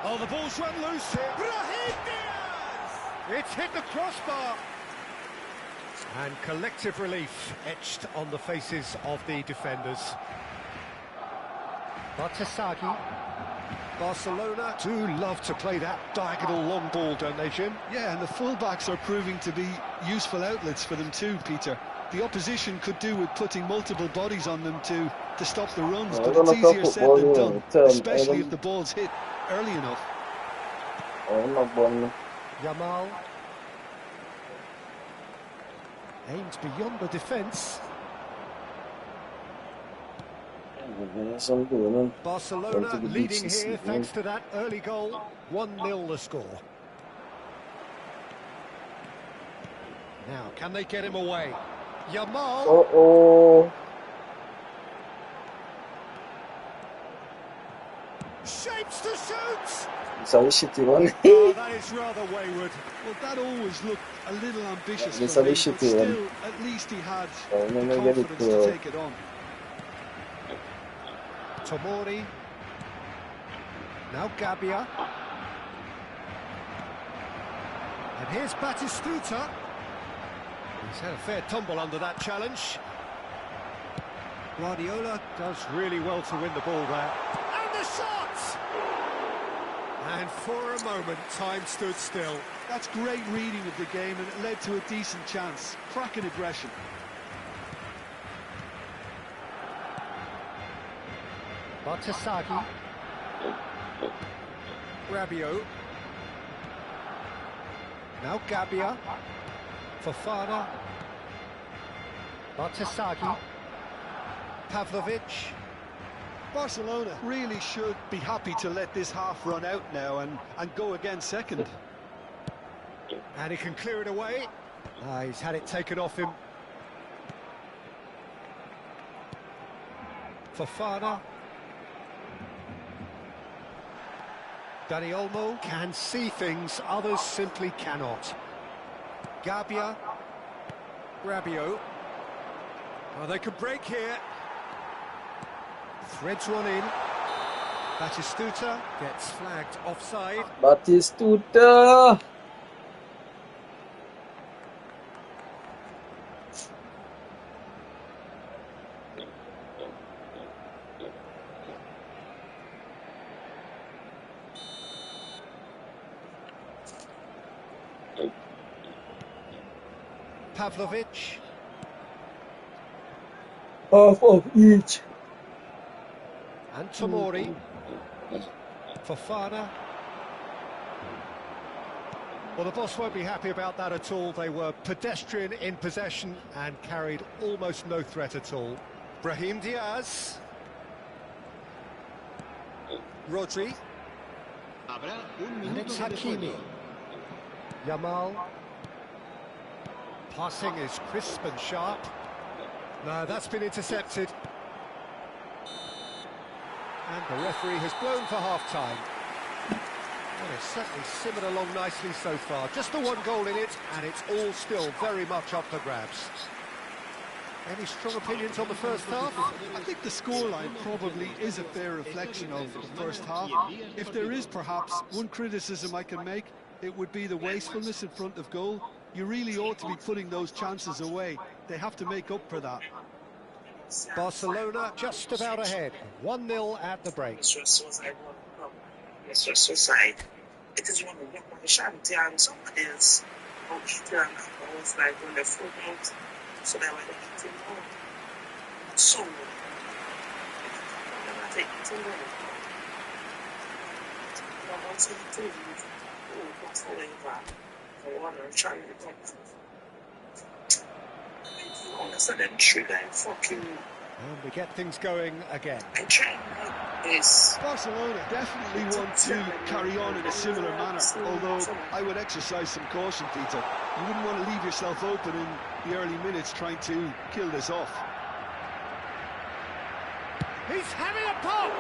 [SPEAKER 2] Oh, the ball's run loose here.
[SPEAKER 6] Brahim Diaz!
[SPEAKER 2] It's hit the crossbar. And collective relief etched on the faces of the defenders. Bartasaghi. Barcelona do love to play that diagonal long ball, don't they, Jim?
[SPEAKER 4] Yeah, and the fullbacks are proving to be useful outlets for them too, Peter. The opposition could do with putting multiple bodies on them to stop the runs, but it's easier said than done, especially if the ball's hit early enough.
[SPEAKER 2] Yamal aims beyond the defence. Barcelona leading here thanks to that early goal. 1-0 the score. Now, can they get him away? Yamal.
[SPEAKER 1] Uh-oh.
[SPEAKER 2] Shapes to shoot.
[SPEAKER 1] Oh,
[SPEAKER 2] that is rather wayward.
[SPEAKER 4] Well, that always looked a little ambitious
[SPEAKER 1] This
[SPEAKER 4] for him,
[SPEAKER 1] is
[SPEAKER 4] but still, at least he had the confidence to take it on.
[SPEAKER 2] Tomori. Now Gabbia. And here's Batistuta. He's had a fair tumble under that challenge. Guardiola does really well to win the ball there. And the shot! And for a moment, time stood still.
[SPEAKER 4] That's great reading of the game, and it led to a decent chance. Cracking aggression.
[SPEAKER 2] Bartasaghi. Rabiot. Now Gabbia. Fofana. Bartasaghi. Pavlovic.
[SPEAKER 4] Barcelona really should be happy to let this half run out now and go again second.
[SPEAKER 2] And he can clear it away. He's had it taken off him. Fofana. Dani Olmo can see things, others simply cannot. Gabbia. Rabiot. Oh, they can break here. Threads one in. Batistuta gets flagged offside.
[SPEAKER 1] Batistuta.
[SPEAKER 2] Pavlovic.
[SPEAKER 1] Half of each.
[SPEAKER 2] And Tomori. Fofana. Well, the boss won't be happy about that at all. They were pedestrian in possession and carried almost no threat at all. Brahim Diaz.
[SPEAKER 3] Rodri. And it's Hakimi. Yamal. Passing is crisp and sharp. No, that's been intercepted. And the referee has blown for half-time. Well, it's certainly simmered along nicely so far. Just the one goal in it, and it's all still very much up for grabs. Any strong opinions on the first half?
[SPEAKER 6] I think the scoreline probably is a fair reflection of the first half. If there is perhaps one criticism I can make, it would be the wastefulness in front of goal. You really ought to be putting those chances away. They have to make up for that.
[SPEAKER 3] Barcelona just about ahead, 1-0 at the break.
[SPEAKER 7] It is one of the Shantian, somebody else. It's like when they're full out, so they were eating more. So, I'm not eating more. I'm not eating more. I want to try to get honest, I didn't shoot that fucking.
[SPEAKER 3] And we get things going again.
[SPEAKER 7] I tried this.
[SPEAKER 6] Barcelona definitely want to carry on in a similar manner, although I would exercise some caution, Peter. You wouldn't want to leave yourself open in the early minutes trying to kill this off.
[SPEAKER 3] He's having a pop!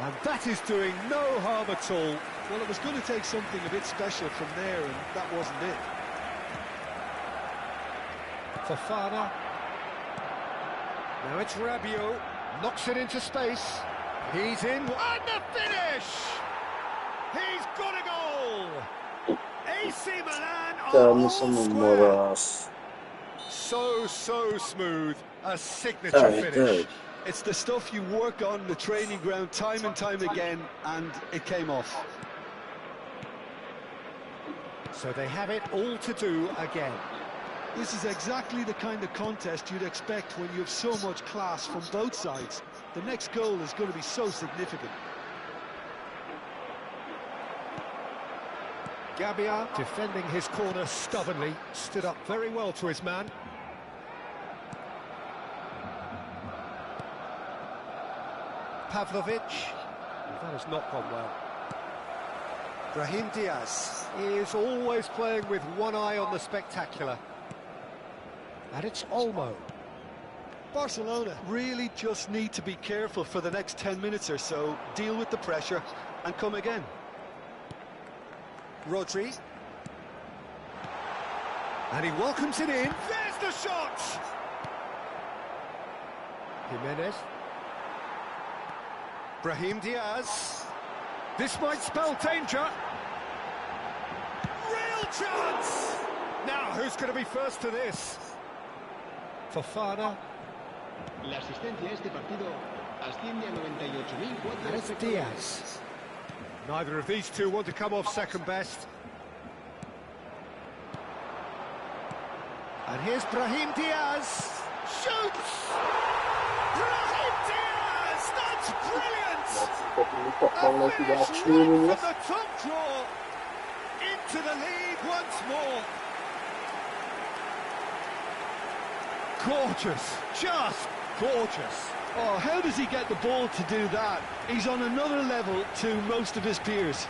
[SPEAKER 3] And that is doing no harm at all.
[SPEAKER 6] Well, it was going to take something a bit special from there, and that wasn't it.
[SPEAKER 3] Fofana. Now it's Rabiot. Knocks it into space. He's in. And the finish! He's got a goal! AC Milan are all square. So smooth. A signature finish.
[SPEAKER 6] It's the stuff you work on the training ground time and time again, and it came off.
[SPEAKER 3] So they have it all to do again.
[SPEAKER 6] This is exactly the kind of contest you'd expect when you have so much class from both sides. The next goal is going to be so significant.
[SPEAKER 3] Gabbia, defending his corner stubbornly, stood up very well to his man. Pavlovic. That has not gone well. Brahim Diaz is always playing with one eye on the spectacular. And it's Olmo.
[SPEAKER 6] Barcelona really just need to be careful for the next 10 minutes or so, deal with the pressure and come again.
[SPEAKER 3] Rodri. And he welcomes it in. There's the shot! Jimenez. Brahim Diaz. This might spell danger. Real chance! Now, who's going to be first to this? Fofana.
[SPEAKER 5] La asistencia a este partido asciende a 98.004.
[SPEAKER 3] And it's Diaz. Neither of these two want to come off second best. And here's Brahim Diaz. Shoots! Brahim Diaz! That's brilliant! A finish right from the top draw. Into the lead once more. Gorgeous, just gorgeous.
[SPEAKER 6] Oh, how does he get the ball to do that? He's on another level to most of his peers.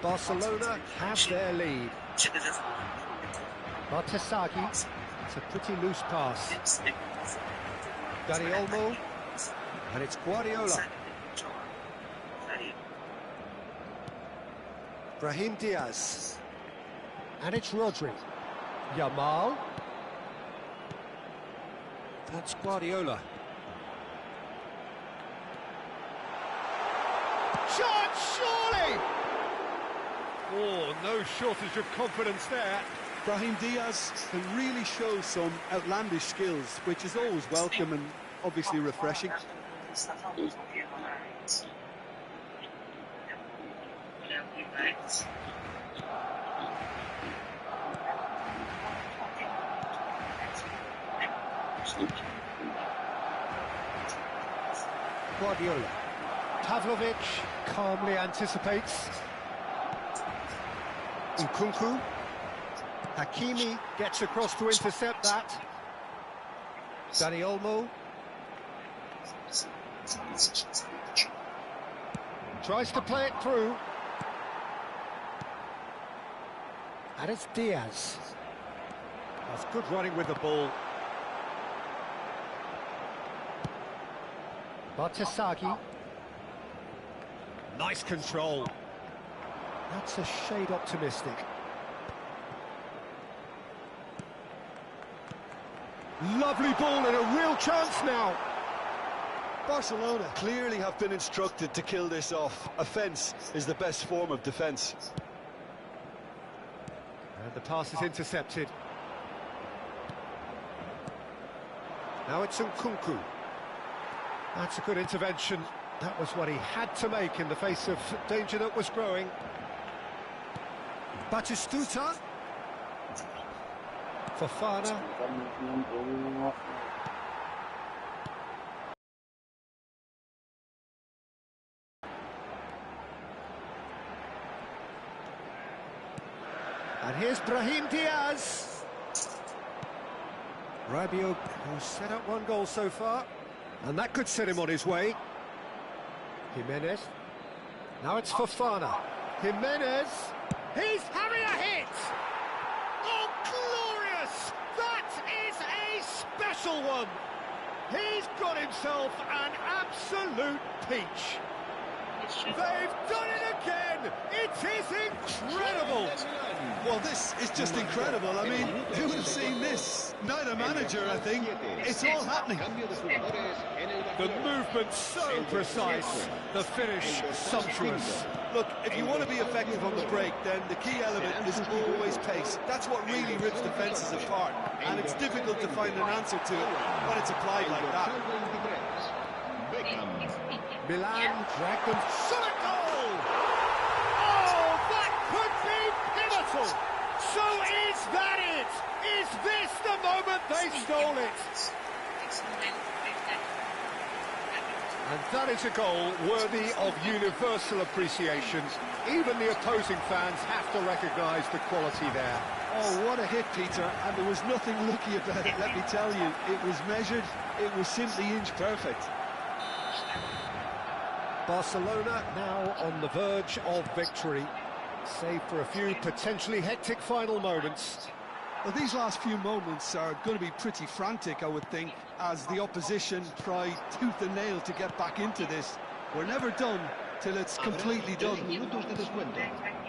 [SPEAKER 3] Barcelona have their lead. Bartesaghi, it's a pretty loose pass. Dani Olmo, and it's Guardiola. Brahim Diaz. And it's Rodri. Yamal. That's Guardiola. Shot, surely! Oh, no shortage of confidence there.
[SPEAKER 6] Brahim Diaz can really show some outlandish skills, which is always welcome and obviously refreshing.
[SPEAKER 3] Guardiola. Pavlovic calmly anticipates. Nkunku. Hakimi gets across to intercept that. Dani Olmo tries to play it through. And it's Diaz. That's good running with the ball. Bartesaghi. Nice control. That's a shade optimistic. Lovely ball and a real chance now.
[SPEAKER 4] Barcelona clearly have been instructed to kill this off. Offence is the best form of defence.
[SPEAKER 3] And the pass is intercepted. Now it's Nkunku. That's a good intervention. That was what he had to make in the face of danger that was growing. Batistuta. Fofana. And here's Brahim Diaz. Rabiot, who's set up one goal so far, and that could set him on his way. Jimenez. Now it's Fofana. Jimenez. He's having a hit! Oh, glorious! That is a special one! He's got himself an absolute peach. They've done it again! It is incredible!
[SPEAKER 4] Well, this is just incredible. I mean, who would have seen this? Neither manager, I think. It's all happening.
[SPEAKER 3] The movement so precise, the finish sumptuous.
[SPEAKER 6] Look, if you want to be effective on the break, then the key element is always pace. That's what really rips defences apart, and it's difficult to find an answer to it when it's applied like that.
[SPEAKER 3] Milan dragged them to a goal! Oh, that could be pivotal! So is that it? Is this the moment they stole it? And that is a goal worthy of universal appreciation. Even the opposing fans have to recognise the quality there.
[SPEAKER 6] Oh, what a hit, Peter, and there was nothing lucky about it, let me tell you. It was measured, it was simply inch perfect.
[SPEAKER 3] Barcelona now on the verge of victory, save for a few potentially hectic final moments.
[SPEAKER 6] Well, these last few moments are going to be pretty frantic, I would think, as the opposition try tooth and nail to get back into this. We're never done till it's completely done.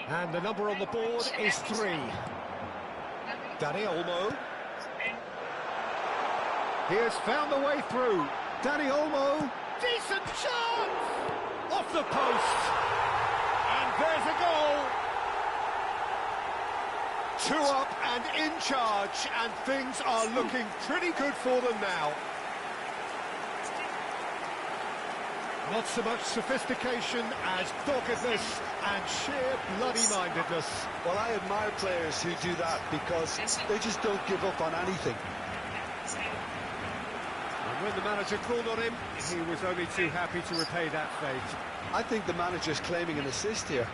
[SPEAKER 3] And the number on the board is 3. Dani Olmo. He has found the way through. Dani Olmo. Decent chance! Off the post. And there's a goal. 2 up and in charge, and things are looking pretty good for them now. Not so much sophistication as doggedness and sheer bloody-mindedness.
[SPEAKER 4] Well, I admire players who do that because they just don't give up on anything.
[SPEAKER 3] And when the manager called on him, he was only too happy to repay that fate.
[SPEAKER 4] I think the manager's claiming an assist here.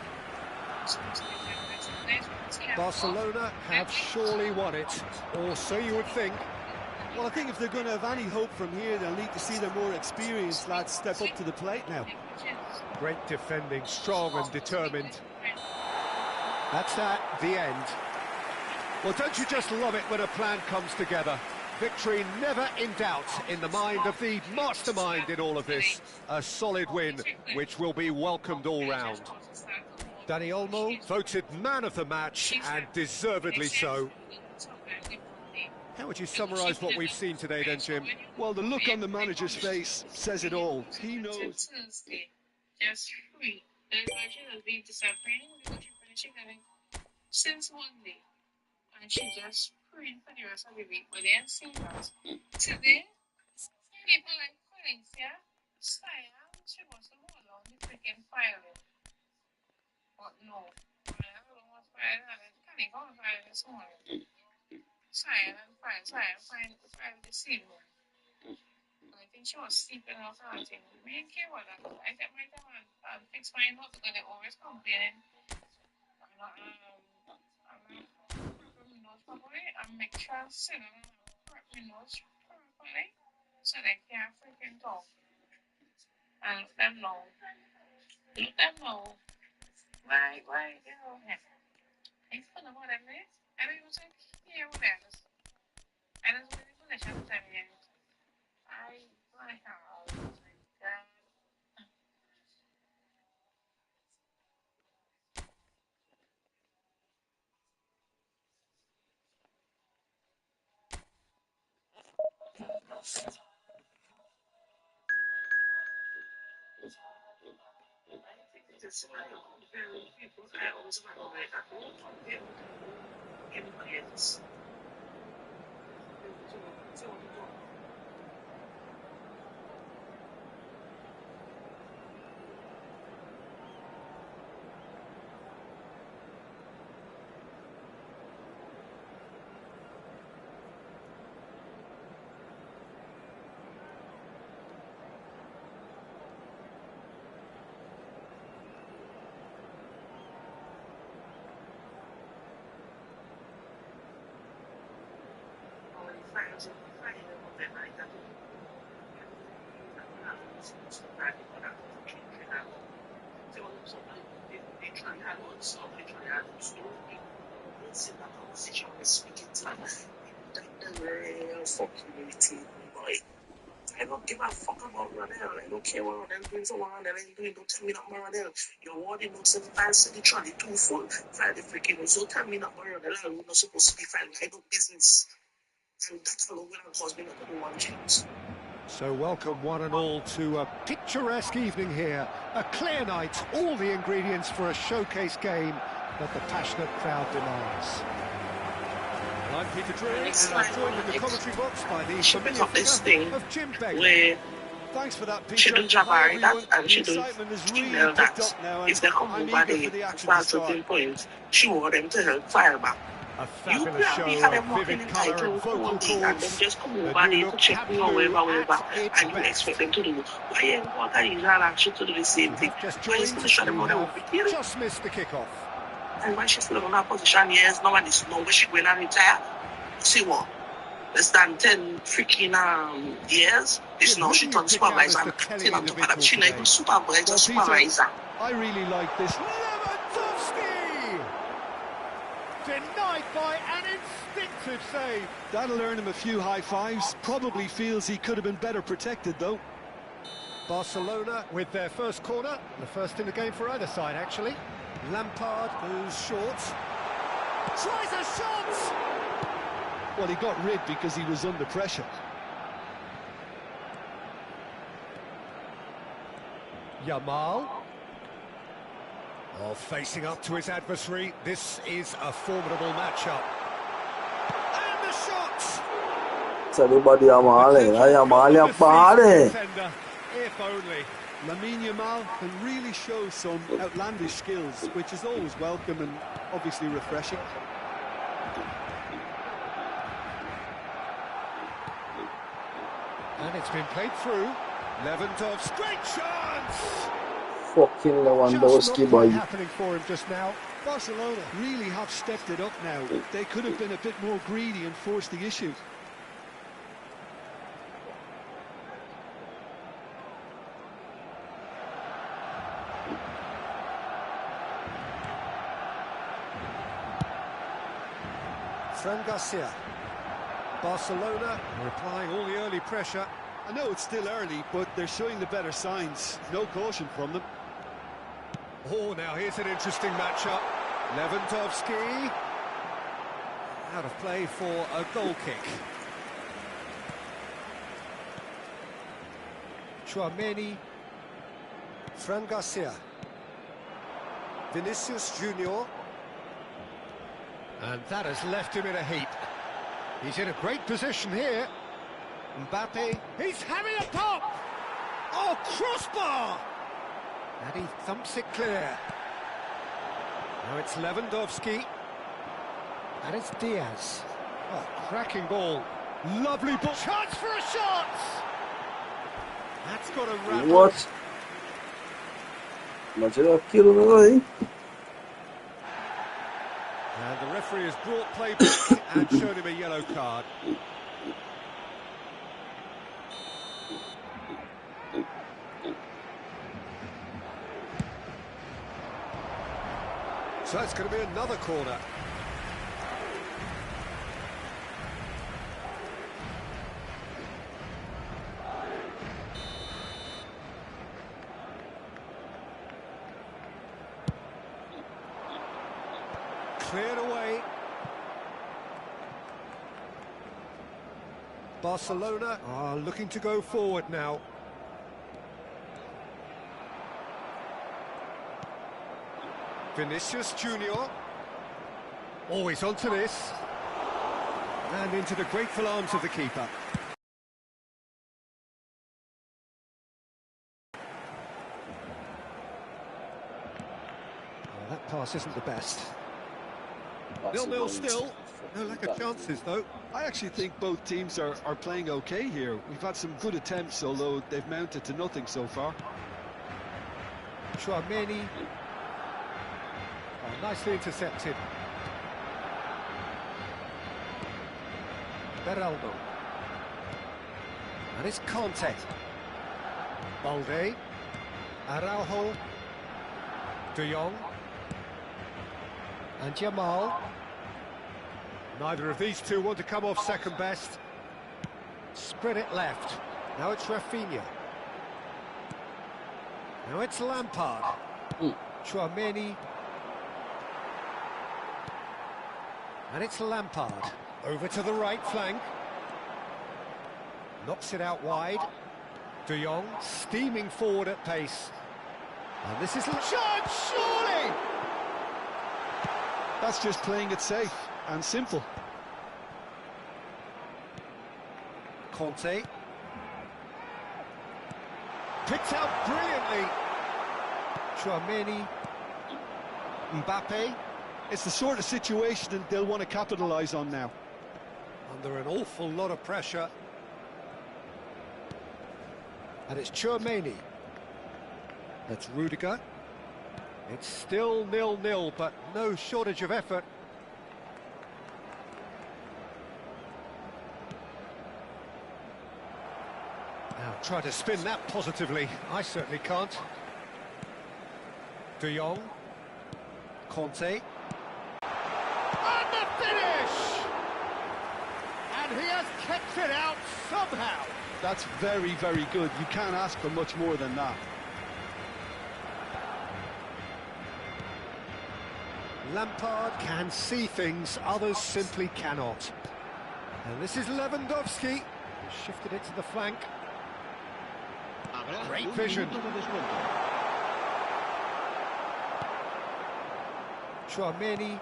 [SPEAKER 3] Barcelona have surely won it, or so you would think.
[SPEAKER 6] Well, I think if they're going to have any hope from here, they'll need to see their more experienced lads step up to the plate now.
[SPEAKER 3] Great defending, strong and determined. That's at the end. Well, don't you just love it when a plan comes together? Victory never in doubt in the mind of the mastermind in all of this. A solid win, which will be welcomed all round. Dani Olmo voted man of the match, and deservedly so. How would you summarise what we've seen today then, Jim?
[SPEAKER 6] Well, the look on the manager's face says it all. He knows.
[SPEAKER 7] Since Monday, and she just praying for the rest of the week, but then see that today, people like Valencia, she wants to hold on the freaking fire. But no, I don't know what's fire, can they go on fire this morning? Fire this evening. I think she was sleeping off her thing. We didn't care what that. I kept my time and fix mine up because they always complaining. I'm not properly and make sure I sit down and prep my notes properly so they can't freaking talk. And let them know. Let them know. Why, you know, it's fun about them, eh? And it was like, here, what else? And it's really good to tell me. My house, my God. This is why very people I always want to like I don't forget anybody else. I don't give a fuck about Ronell. I don't care what Ronell doing for Ronell ain't doing. Don't tell me not Ronell. Your warding not 75 city trolley too full. File the freaking news. Don't tell me not Ronell. I'm not supposed to be filing. I do business. And that fellow will have caused me not to do one change.
[SPEAKER 2] So welcome one and all to a picturesque evening here. A clear night, all the ingredients for a showcase game that the passionate crowd demands.
[SPEAKER 3] I'm Peter Drury, and I'm joined in the commentary box by the familiar figure of Jim Begley.
[SPEAKER 1] Where
[SPEAKER 3] Thanks for that,
[SPEAKER 1] she
[SPEAKER 3] Peter.
[SPEAKER 1] do Jabari that and she do
[SPEAKER 3] Excitement has really
[SPEAKER 1] female
[SPEAKER 3] picked
[SPEAKER 1] that.
[SPEAKER 3] up now,
[SPEAKER 1] If they come
[SPEAKER 3] I'm
[SPEAKER 1] over
[SPEAKER 3] eager for
[SPEAKER 1] there
[SPEAKER 3] the
[SPEAKER 1] and
[SPEAKER 3] action to
[SPEAKER 1] start
[SPEAKER 3] start.
[SPEAKER 1] to pinpoint, she want them to help fire back.
[SPEAKER 2] A
[SPEAKER 1] You
[SPEAKER 2] fabulous show
[SPEAKER 1] probably had them
[SPEAKER 2] of
[SPEAKER 1] walking
[SPEAKER 2] vivid
[SPEAKER 1] in
[SPEAKER 2] colour
[SPEAKER 1] title
[SPEAKER 2] and vocal
[SPEAKER 1] and then
[SPEAKER 2] chords.
[SPEAKER 1] just come over
[SPEAKER 2] The
[SPEAKER 1] there
[SPEAKER 2] new
[SPEAKER 1] to
[SPEAKER 2] look
[SPEAKER 1] check
[SPEAKER 2] Camp
[SPEAKER 1] me or
[SPEAKER 2] Nou
[SPEAKER 1] wherever,
[SPEAKER 2] at its
[SPEAKER 1] and you
[SPEAKER 2] best.
[SPEAKER 1] expect them to do. Why ain't what I usually actually to do the same
[SPEAKER 2] If
[SPEAKER 1] thing?
[SPEAKER 2] you have just
[SPEAKER 1] Why is
[SPEAKER 2] joined,
[SPEAKER 1] going to shut them
[SPEAKER 2] you
[SPEAKER 1] on their
[SPEAKER 2] have
[SPEAKER 1] own?
[SPEAKER 2] just missed the kickoff.
[SPEAKER 1] And why she's still on her position, yes, nobody know where she going and retire. See what? Less than 10 freaking years. This now she turned supervisor and captain on top of that. She not even supervisor, supervisor.
[SPEAKER 3] I really like this.
[SPEAKER 2] Lewandowski! Denied by an instinctive save.
[SPEAKER 4] That'll earn him a few high fives. Probably feels he could have been better protected, though.
[SPEAKER 2] Barcelona with their first corner, the first in the game for either side, actually. Lampard goes short. Tries a shot!
[SPEAKER 4] Well, he got rid because he was under pressure.
[SPEAKER 2] Yamal. Oh, facing up to his adversary. This is a formidable matchup. And the shot!
[SPEAKER 1] Everybody Yamal, Yamal,
[SPEAKER 2] If only.
[SPEAKER 4] Lamine Yamal can really show some outlandish skills, which is always welcome and obviously refreshing.
[SPEAKER 2] And it's been played through. Lewandowski, great chance!
[SPEAKER 1] Fucking Lewandowski, boy.
[SPEAKER 2] Happening for him just now.
[SPEAKER 4] Barcelona really have stepped it up now. They could have been a bit more greedy and forced the issue.
[SPEAKER 2] Fran Garcia. Barcelona are applying all the early pressure.
[SPEAKER 4] I know it's still early, but they're showing the better signs. No caution from them.
[SPEAKER 2] Oh, now here's an interesting matchup. Lewandowski. Out of play for a goal kick. Chouameni. Fran Garcia. Vinicius Junior. And that has left him in a heap. He's in a great position here. Mbappe, he's having a pop! Oh, crossbar! And he thumps it clear. Now it's Lewandowski. And it's Diaz. Oh, cracking ball. Lovely ball. Chance for a shot! That's got a rattle.
[SPEAKER 1] What? Imagina aquilo, né, aí?
[SPEAKER 3] And the referee has brought play back and shown him a yellow card. So it's going to be another corner. Cleared away. Barcelona are looking to go forward now. Vinicius Junior. Always onto this. And into the grateful arms of the keeper. Well, that pass isn't the best. 0-0 still. No lack of chances, though.
[SPEAKER 4] I actually think both teams are playing okay here. We've had some good attempts, although they've mounted to nothing so far.
[SPEAKER 3] Tchouaméni. Oh, nicely intercepted. Beraldo. And it's Conte. Balde. Araujo. De Jong. And Jamal. Neither of these two want to come off second best. Spread it left. Now it's Rafinha. Now it's Lampard. Tchouaméni. And it's Lampard. Over to the right flank. Knocks it out wide. De Jong steaming forward at pace. And this is... Chance, surely!
[SPEAKER 4] That's just playing it safe and simple.
[SPEAKER 3] Conte. Picked out brilliantly. Tchouaméni. Mbappe.
[SPEAKER 4] It's the sort of situation that they'll want to capitalise on now.
[SPEAKER 3] Under an awful lot of pressure. And it's Tchouaméni. That's Rudiger. It's still 0-0, but no shortage of effort. Now try to spin that positively. I certainly can't. De Jong. Conte. And the finish! And he has kept it out somehow.
[SPEAKER 4] That's very, very good. You can't ask for much more than that.
[SPEAKER 3] Lampard can see things others simply cannot. And this is Lewandowski. He's shifted it to the flank. Great vision. Tchouaméni.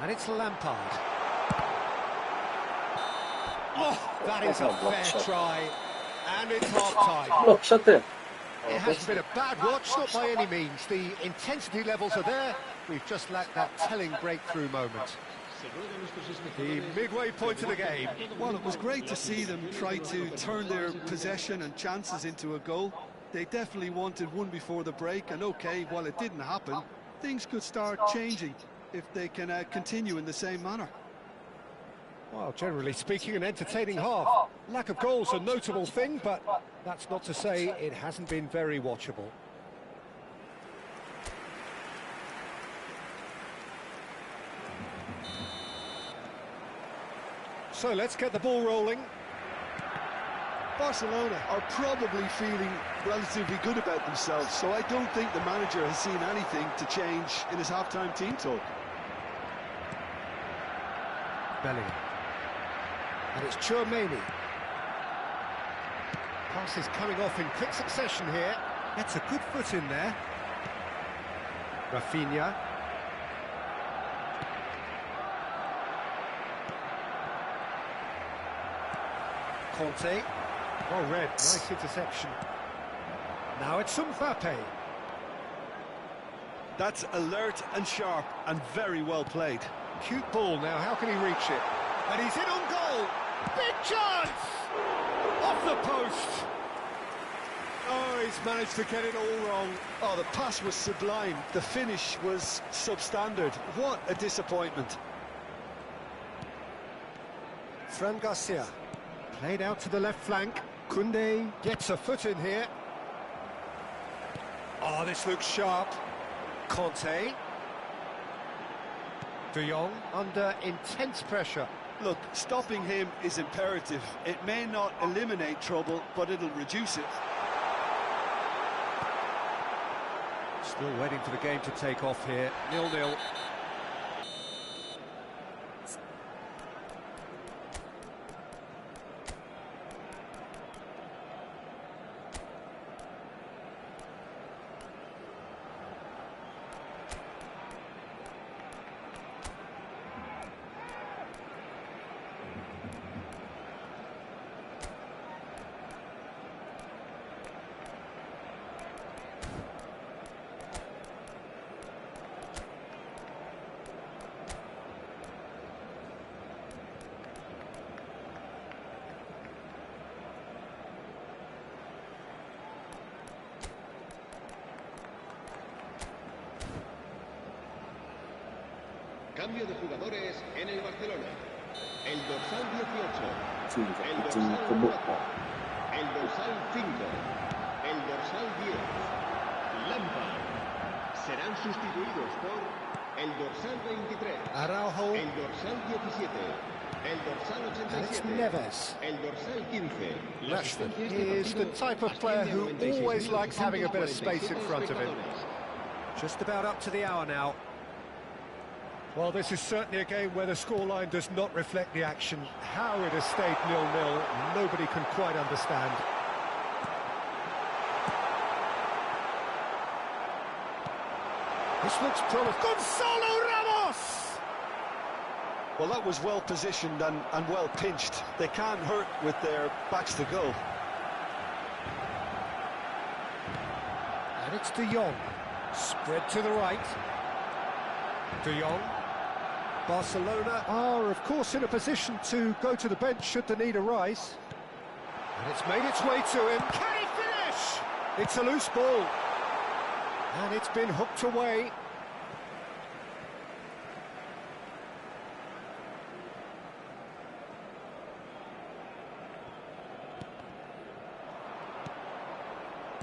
[SPEAKER 3] And it's Lampard. Oh, that is a fair try. And it's half-time. It hasn't been a bad watch, not by any means. The intensity levels are there. We've just lacked that telling breakthrough moment. The midway point of the game.
[SPEAKER 4] Well, it was great to see them try to turn their possession and chances into a goal. They definitely wanted one before the break, and okay, while it didn't happen, things could start changing if they can continue in the same manner.
[SPEAKER 3] Well, generally speaking, an entertaining half. Lack of goals a notable thing, but that's not to say it hasn't been very watchable. So let's get the ball rolling.
[SPEAKER 4] Barcelona are probably feeling relatively good about themselves, so I don't think the manager has seen anything to change in his half-time team talk.
[SPEAKER 3] Bellingham. And it's Tchouaméni. Passes coming off in quick succession here. Gets a good foot in there. Rafinha. Conte. Well read, nice interception. Now it's Mbappe.
[SPEAKER 4] That's alert and sharp and very well played.
[SPEAKER 3] Cute ball now, how can he reach it? And he's in on goal! Big chance! Off the post!
[SPEAKER 2] Oh, he's managed to get it all wrong.
[SPEAKER 4] Oh, the pass was sublime. The finish was substandard. What a disappointment.
[SPEAKER 2] Fran Garcia. Played out to the left flank. Koundé gets a foot in here. Oh, this looks sharp. Conte. De Jong under intense pressure.
[SPEAKER 4] Look, stopping him is imperative. It may not eliminate trouble, but it'll reduce it.
[SPEAKER 2] Still waiting for the game to take off here. 0-0.
[SPEAKER 5] Cambio de jugadores en el Barcelona. El dorsal 18. El dorsal 4. El dorsal 5. El dorsal 10. Lampard. Serán sustituidos por el dorsal 23.
[SPEAKER 2] Araujo.
[SPEAKER 5] El dorsal 17. El dorsal 87.
[SPEAKER 2] Neves.
[SPEAKER 5] El dorsal 15.
[SPEAKER 2] Rashford is the type of player who always likes having a bit of space in front of him. Just about up to the hour now. Well, this is certainly a game where the scoreline does not reflect the action. How it has stayed 0-0, nobody can quite understand. This looks promising. Gonzalo Ramos!
[SPEAKER 4] Well, that was well positioned and well pinched. They can't hurt with their backs to goal.
[SPEAKER 2] And it's De Jong. Spread to the right. De Jong. Barcelona are, of course, in a position to go to the bench should the need arise. And it's made its way to him. Can he finish? It's a loose ball. And it's been hooked away.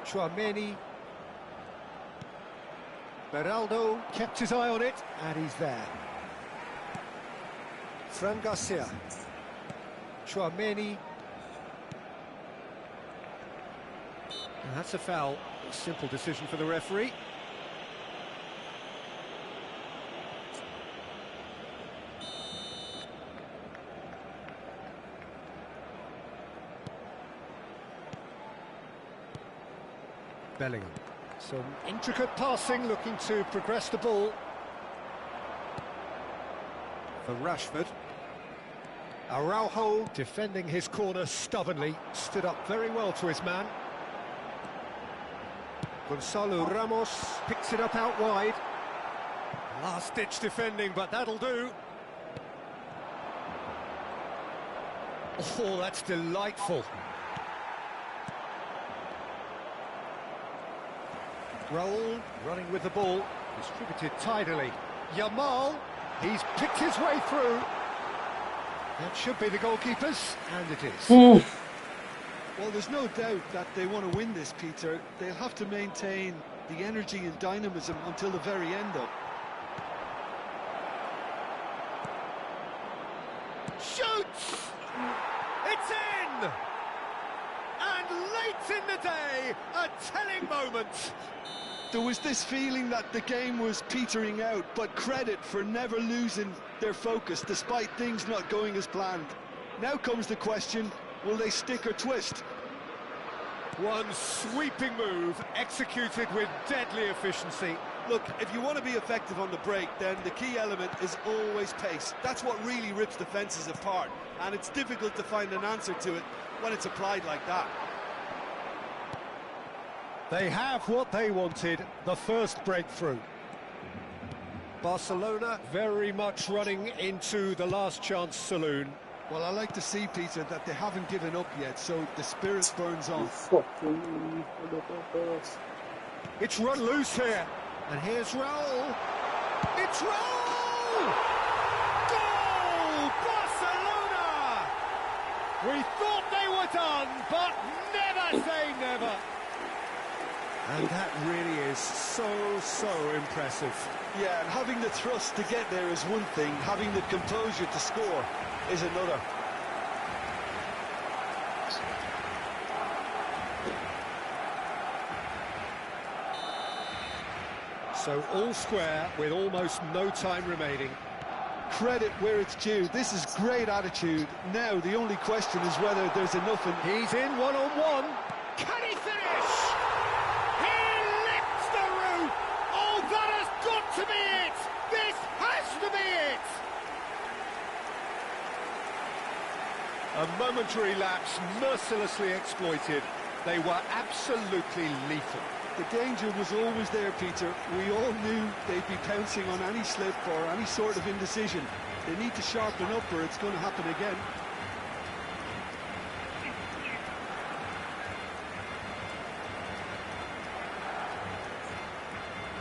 [SPEAKER 2] Tchouaméni. Beraldo kept his eye on it, and he's there. Fran Garcia. Tchouaméni. And that's a foul. A simple decision for the referee. Bellingham. Some intricate passing, looking to progress the ball. For Rashford. Araujo defending his corner stubbornly, stood up very well to his man. Gonzalo Ramos picks it up out wide. Last-ditch defending, but that'll do. Oh, that's delightful. Raul running with the ball, distributed tidily. Yamal, he's picked his way through. That should be the goalkeepers, and it is.
[SPEAKER 4] Well, there's no doubt that they want to win this, Peter. They'll have to maintain the energy and dynamism until the very end, though.
[SPEAKER 2] Shoots! It's in! And late in the day, a telling moment.
[SPEAKER 4] There was this feeling that the game was petering out, but credit for never losing their focus despite things not going as planned. Now comes the question, will they stick or twist?
[SPEAKER 2] One sweeping move, executed with deadly efficiency.
[SPEAKER 4] Look, if you want to be effective on the break, then the key element is always pace. That's what really rips defences apart, and it's difficult to find an answer to it when it's applied like that.
[SPEAKER 2] They have what they wanted, the first breakthrough. Barcelona very much running into the last chance saloon.
[SPEAKER 4] Well, I like to see, Peter, that they haven't given up yet, so the spirit burns on.
[SPEAKER 2] It's run loose here. And here's Raul. It's Raul! Goal! Barcelona! We thought they were done, but never say never. And that really is so impressive.
[SPEAKER 4] Yeah, and having the thrust to get there is one thing, having the composure to score is another.
[SPEAKER 2] So all square with almost no time remaining.
[SPEAKER 4] Credit where it's due. This is great attitude. Now the only question is whether there's enough.
[SPEAKER 2] He's in one-on-one. Can he finish? He lifts the roof. Oh, that has got to be it. This has to be it. A momentary lapse mercilessly exploited. They were absolutely lethal.
[SPEAKER 4] The danger was always there, Peter. We all knew they'd be pouncing on any slip or any sort of indecision. They need to sharpen up or it's going to happen again.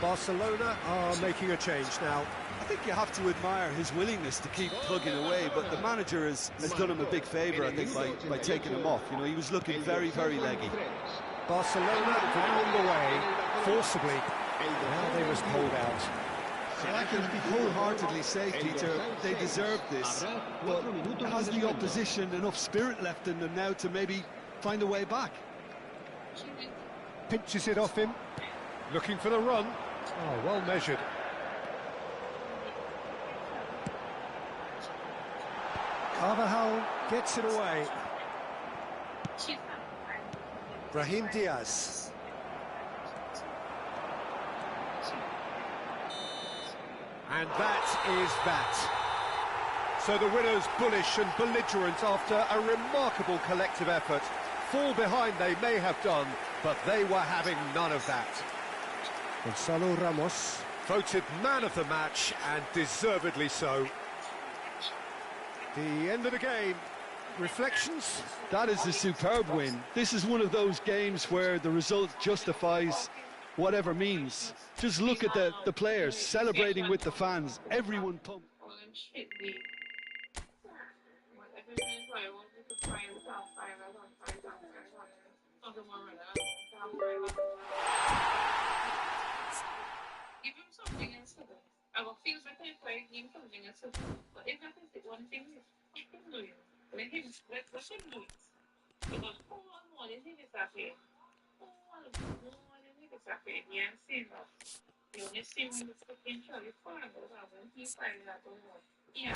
[SPEAKER 2] Barcelona are making a change now.
[SPEAKER 4] I think you have to admire his willingness to keep plugging away, but the manager has done him a big favour, I think, by taking him off. You know, he was looking very leggy.
[SPEAKER 2] Barcelona down the way, forcibly. Now they must hold out.
[SPEAKER 4] I can wholeheartedly say, Peter, they deserve this. But has the opposition enough spirit left in them now to maybe find a way back?
[SPEAKER 2] Pinches it off him, looking for the run. Oh, well measured. Carvajal gets it away. Brahim Diaz. And that is that. So the winners bullish and belligerent after a remarkable collective effort. Fall behind they may have done, but they were having none of that. Gonzalo Ramos voted man of the match, and deservedly so. The end of the game. Reflections?
[SPEAKER 4] That is a superb win. This is one of those games where the result justifies whatever means. Just look at the players celebrating with the fans. Everyone pumped.
[SPEAKER 7] Give him something and something. I will feel better if I give him something and something. But if that is the one thing, let him do it. Let him do it. Because all more than he is happy. All more than he is happy. You ain't seen that. You only see when the fucking Charlie Farmer goes out and he finds that one. Yeah.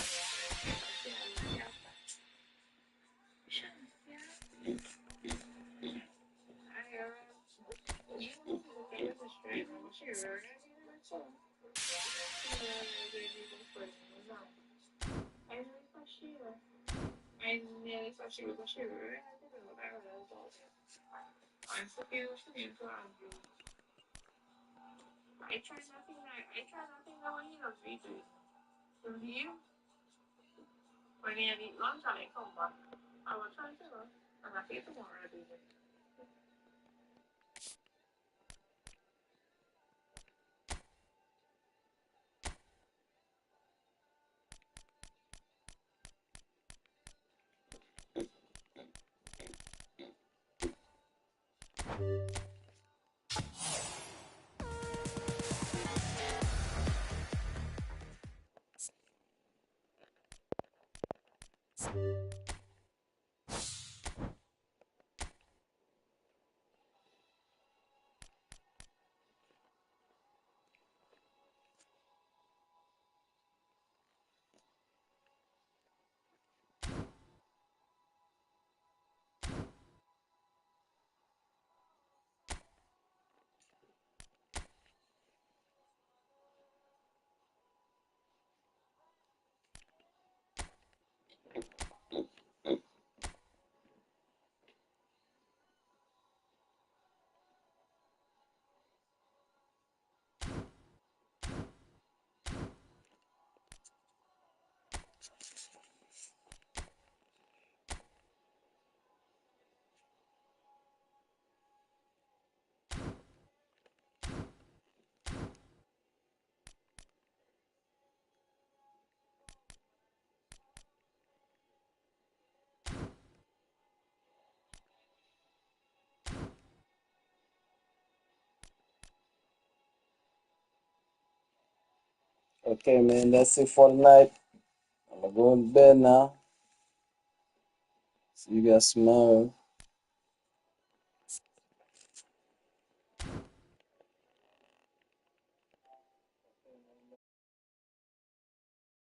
[SPEAKER 7] I try nothing now when he loves me to. So you, when he had lunch and I come back, I will try to run, and I feel tomorrow I'll do it.
[SPEAKER 8] Okay, man, that's it for tonight. I'm gonna go to bed now. See you guys tomorrow.